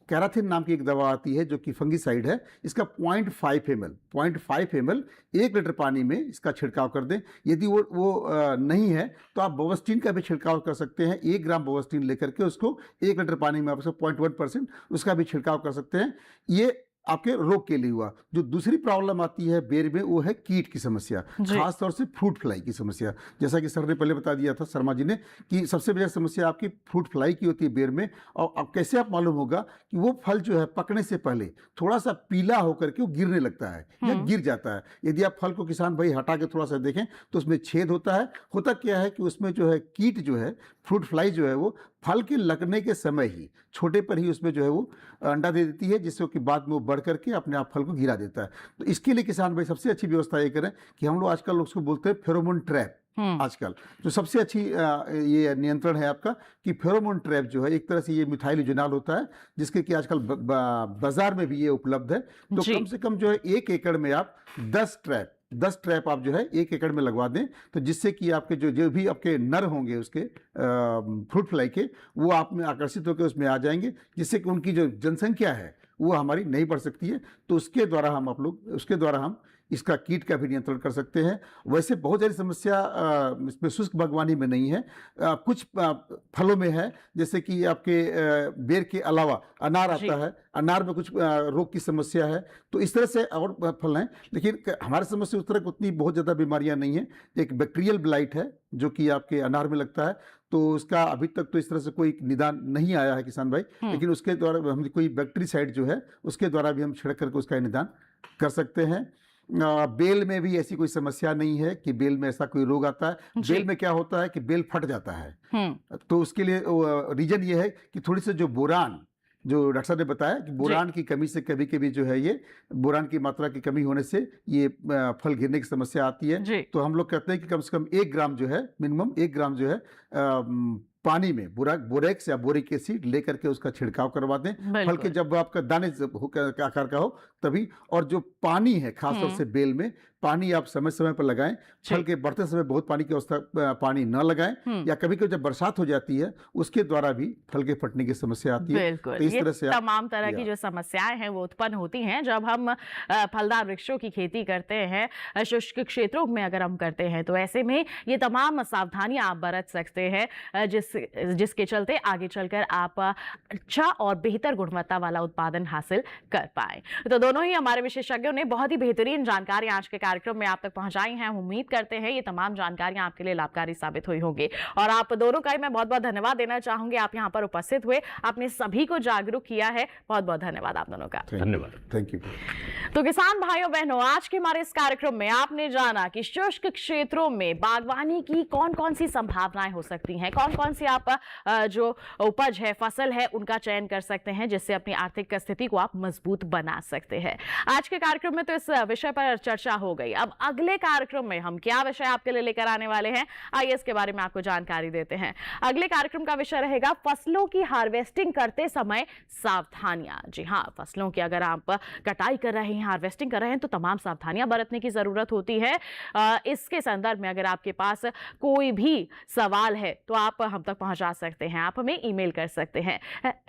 कैराथिन नाम की एक दवा आती है जो कि फंगिसाइड है, इसका 0.5 ml 1 लीटर पानी में इसका छिड़काव कर दें। यदि वो नहीं है तो आप बोवस्टीन का भी छिड़काव कर सकते हैं। 1 ग्राम बोवस्टीन लेकर के उसको 1 लीटर पानी में आप 0.1% उसका भी छिड़काव कर सकते हैं। ये आपके रोग के लिए हुआ। जो दूसरी प्रॉब्लम आती है बेर में वो है कीट की समस्या, खासतौर से फ्रूट फ्लाई की समस्या। जैसा कि सर ने पहले बता दिया था, शर्मा जी ने, कि सबसे बड़ी समस्या आपकी फ्रूट फ्लाई की होती है बेर में। और अब कैसे आप मालूम होगा कि वो फल जो है पकने से पहले थोड़ा सा पीला होकर के वो गिरने लगता है या गिर जाता है। यदि आप फल को किसान भाई हटा के थोड़ा सा देखें तो उसमें छेद होता है। होता क्या है कि उसमें जो है कीट जो है, फ्रूट फ्लाई जो है, वो फल के लगने के समय ही छोटे पर ही उसमें जो है वो अंडा दे देती है, जिससे कि बाद में वो बढ़ करके अपने आप फल को गिरा देता है। तो इसके लिए किसान भाई सबसे अच्छी व्यवस्था ये करें कि हम लोग आजकल उसको बोलते हैं फेरोमोन ट्रैप। आजकल जो सबसे अच्छी ये नियंत्रण है आपका कि फेरोमोन ट्रैप जो है, एक तरह से ये मिथाइल यूजोनाल होता है जिसके कि आजकल बाजार में भी ये उपलब्ध है। तो कम से कम जो है 1 एकड़ में आप 10 ट्रैप आप जो है 1 एकड़ में लगवा दें, तो जिससे कि आपके जो भी आपके नर होंगे उसके फ्रूट फ्लाई के, वो आप में आकर्षित होकर उसमें आ जाएंगे, जिससे कि उनकी जो जनसंख्या है वो हमारी नहीं बढ़ सकती है। तो उसके द्वारा हम इसका कीट का भी नियंत्रण कर सकते हैं। वैसे बहुत सारी समस्या इसमें शुष्क बागवानी में नहीं है, कुछ फलों में है, जैसे कि आपके बेर के अलावा अनार आता है, अनार में कुछ रोग की समस्या है। तो इस तरह से और फल हैं, लेकिन हमारे समस्या उस तरह उतनी बहुत ज़्यादा बीमारियां नहीं है। एक बैक्टीरियल ब्लाइट है जो कि आपके अनार में लगता है, तो उसका अभी तक तो इस तरह से कोई निदान नहीं आया है किसान भाई, लेकिन उसके द्वारा हम कोई बैक्टीरिसाइड जो है उसके द्वारा भी हम छिड़क करके उसका निदान कर सकते हैं। बेल में भी ऐसी कोई समस्या नहीं है कि बेल में ऐसा कोई रोग आता है। बेल में क्या होता है कि बेल फट जाता है, तो उसके लिए रीजन ये है कि थोड़ी सी जो बोरान, जो डॉक्टर साहब ने बताया कि बोरान की कमी से कभी कभी जो है ये बोरान की मात्रा की कमी होने से ये फल गिरने की समस्या आती है। तो हम लोग कहते हैं कि कम से कम 1 ग्राम जो है, मिनिमम 1 ग्राम जो है पानी में बोरेक्स या बोरिक एसिड लेकर के उसका छिड़काव करवा दें। फल के जब आपका दाने आकार का हो तभी। और जो पानी है खासतौर से बेल में पानी आप समय समय पर लगाएं। फल के बढ़ते समय बहुत पानी की अवस्था पानी न लगाएं, या कभी कभी जब बरसात हो जाती है उसके द्वारा भी फल के फटने की समस्या आती है। बिल्कुल, तो इस ये तरह से तमाम तरह की जो समस्याएं हैं वो उत्पन्न होती हैं जब हम फलदार वृक्षों की खेती करते हैं शुष्क क्षेत्रों में। अगर हम करते हैं तो ऐसे में ये तमाम सावधानियां आप बरत सकते हैं जिसके चलते आगे चलकर आप अच्छा और बेहतर गुणवत्ता वाला उत्पादन हासिल कर पाए। तो दोनों ही हमारे विशेषज्ञों ने बहुत ही बेहतरीन जानकारी आज के कार्यक्रम में आप तक पहुंचाई हैं। उम्मीद करते हैं ये तमाम जानकारियां आपके लिए लाभकारी साबित हुई होंगी, और आप दोनों का मैं बहुत बहुत धन्यवाद देना चाहूंगी। आप यहां पर उपस्थित हुए, आपने सभी को जागरूक किया है। बहुत बहुत धन्यवाद आप दोनों का। धन्यवाद। Thank you. तो किसान भाइयों बहनों, आज के हमारे इस कार्यक्रम में आपने जाना कि शुष्क क्षेत्रों में बागवानी की कौन कौन सी संभावनाएं हो सकती हैं, कौन कौन सी आप जो उपज है, फसल है, उनका चयन कर सकते हैं जिससे अपनी आर्थिक स्थिति को आप मजबूत बना सकते हैं। आज के कार्यक्रम में तो इस विषय पर चर्चा हो गई। अब अगले कार्यक्रम में हम क्या विषय आपके लिए लेकर आने वाले हैं, आइए इसके बारे में आपको जानकारी देते हैं। अगले कार्यक्रम का विषय रहेगा फसलों की हार्वेस्टिंग करते समय सावधानियां। जी हां, फसलों की अगर आप कटाई कर रहे हैं, हार्वेस्टिंग कर रहे हैं तो तमाम सावधानियां बरतने की जरूरत होती है। इसके संदर्भ में अगर आपके पास कोई भी सवाल है तो आप हम तक पहुंचा सकते हैं। आप हमें ईमेल कर सकते हैं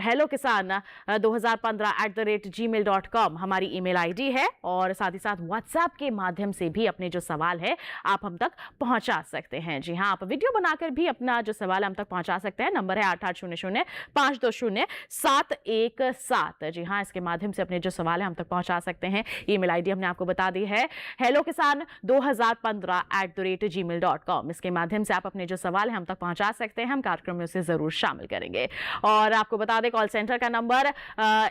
hellokisan2015@gmail.com हमारी ईमेल आईडी है, और साथ ही साथ व्हाट्सएप के माध्यम से भी अपने जो सवाल है आप हम तक पहुंचा सकते हैं। जी हां, आप वीडियो बनाकर भी अपना जो सवाल हम तक पहुंचा सकते हैं। नंबर है 8800520717। जी हां, इसके माध्यम से अपने जो सवाल है हम तक पहुंचा सकते हैं। ईमेल आईडी हमने आपको बता दी है hellokisan2015@gmail.com। इसके माध्यम से आप अपने जो सवाल है हम तक पहुंचा सकते हैं। हम कार्यक्रम में उसे जरूर शामिल करेंगे। और आपको बता दें कॉल सेंटर का नंबर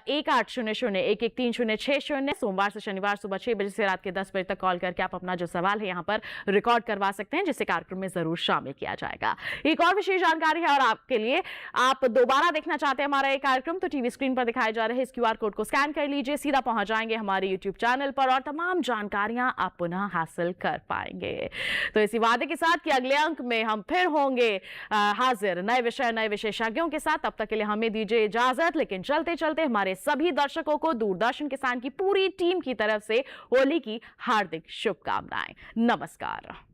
1800-113-060। सोमवार से शनिवार सुबह 6 बजे से रात के 10 बजे तक कॉल करके आप अपना जो सवाल है यहाँ पर रिकॉर्ड करवा सकते हैं, जिसे कार्यक्रम में जरूर शामिल किया जाएगा। एक और विशेष जानकारी है और आपके लिए, आप दोबारा देखना चाहते हैं हमारा ये कार्यक्रम तो टीवी स्क्रीन पर दिखाए जा रहे इस क्यूआर कोड को स्कैन कर लीजिए, सीधा पहुंच जाएंगे हमारे यूट्यूब चैनल पर और तमाम जानकारियां आप पुनः हासिल कर पाएंगे। तो इसी वादे के साथ कि अगले अंक में हम फिर होंगे हाजिर नए विषय नए विशेषज्ञों के साथ। तब तक के लिए हमें दीजिए इजाजत, लेकिन चलते चलते हमारे सभी दर्शकों को दूरदर्शन किसान की पूरी टीम की तरफ से होली की हार्दिक शुभकामनाएं। नमस्कार।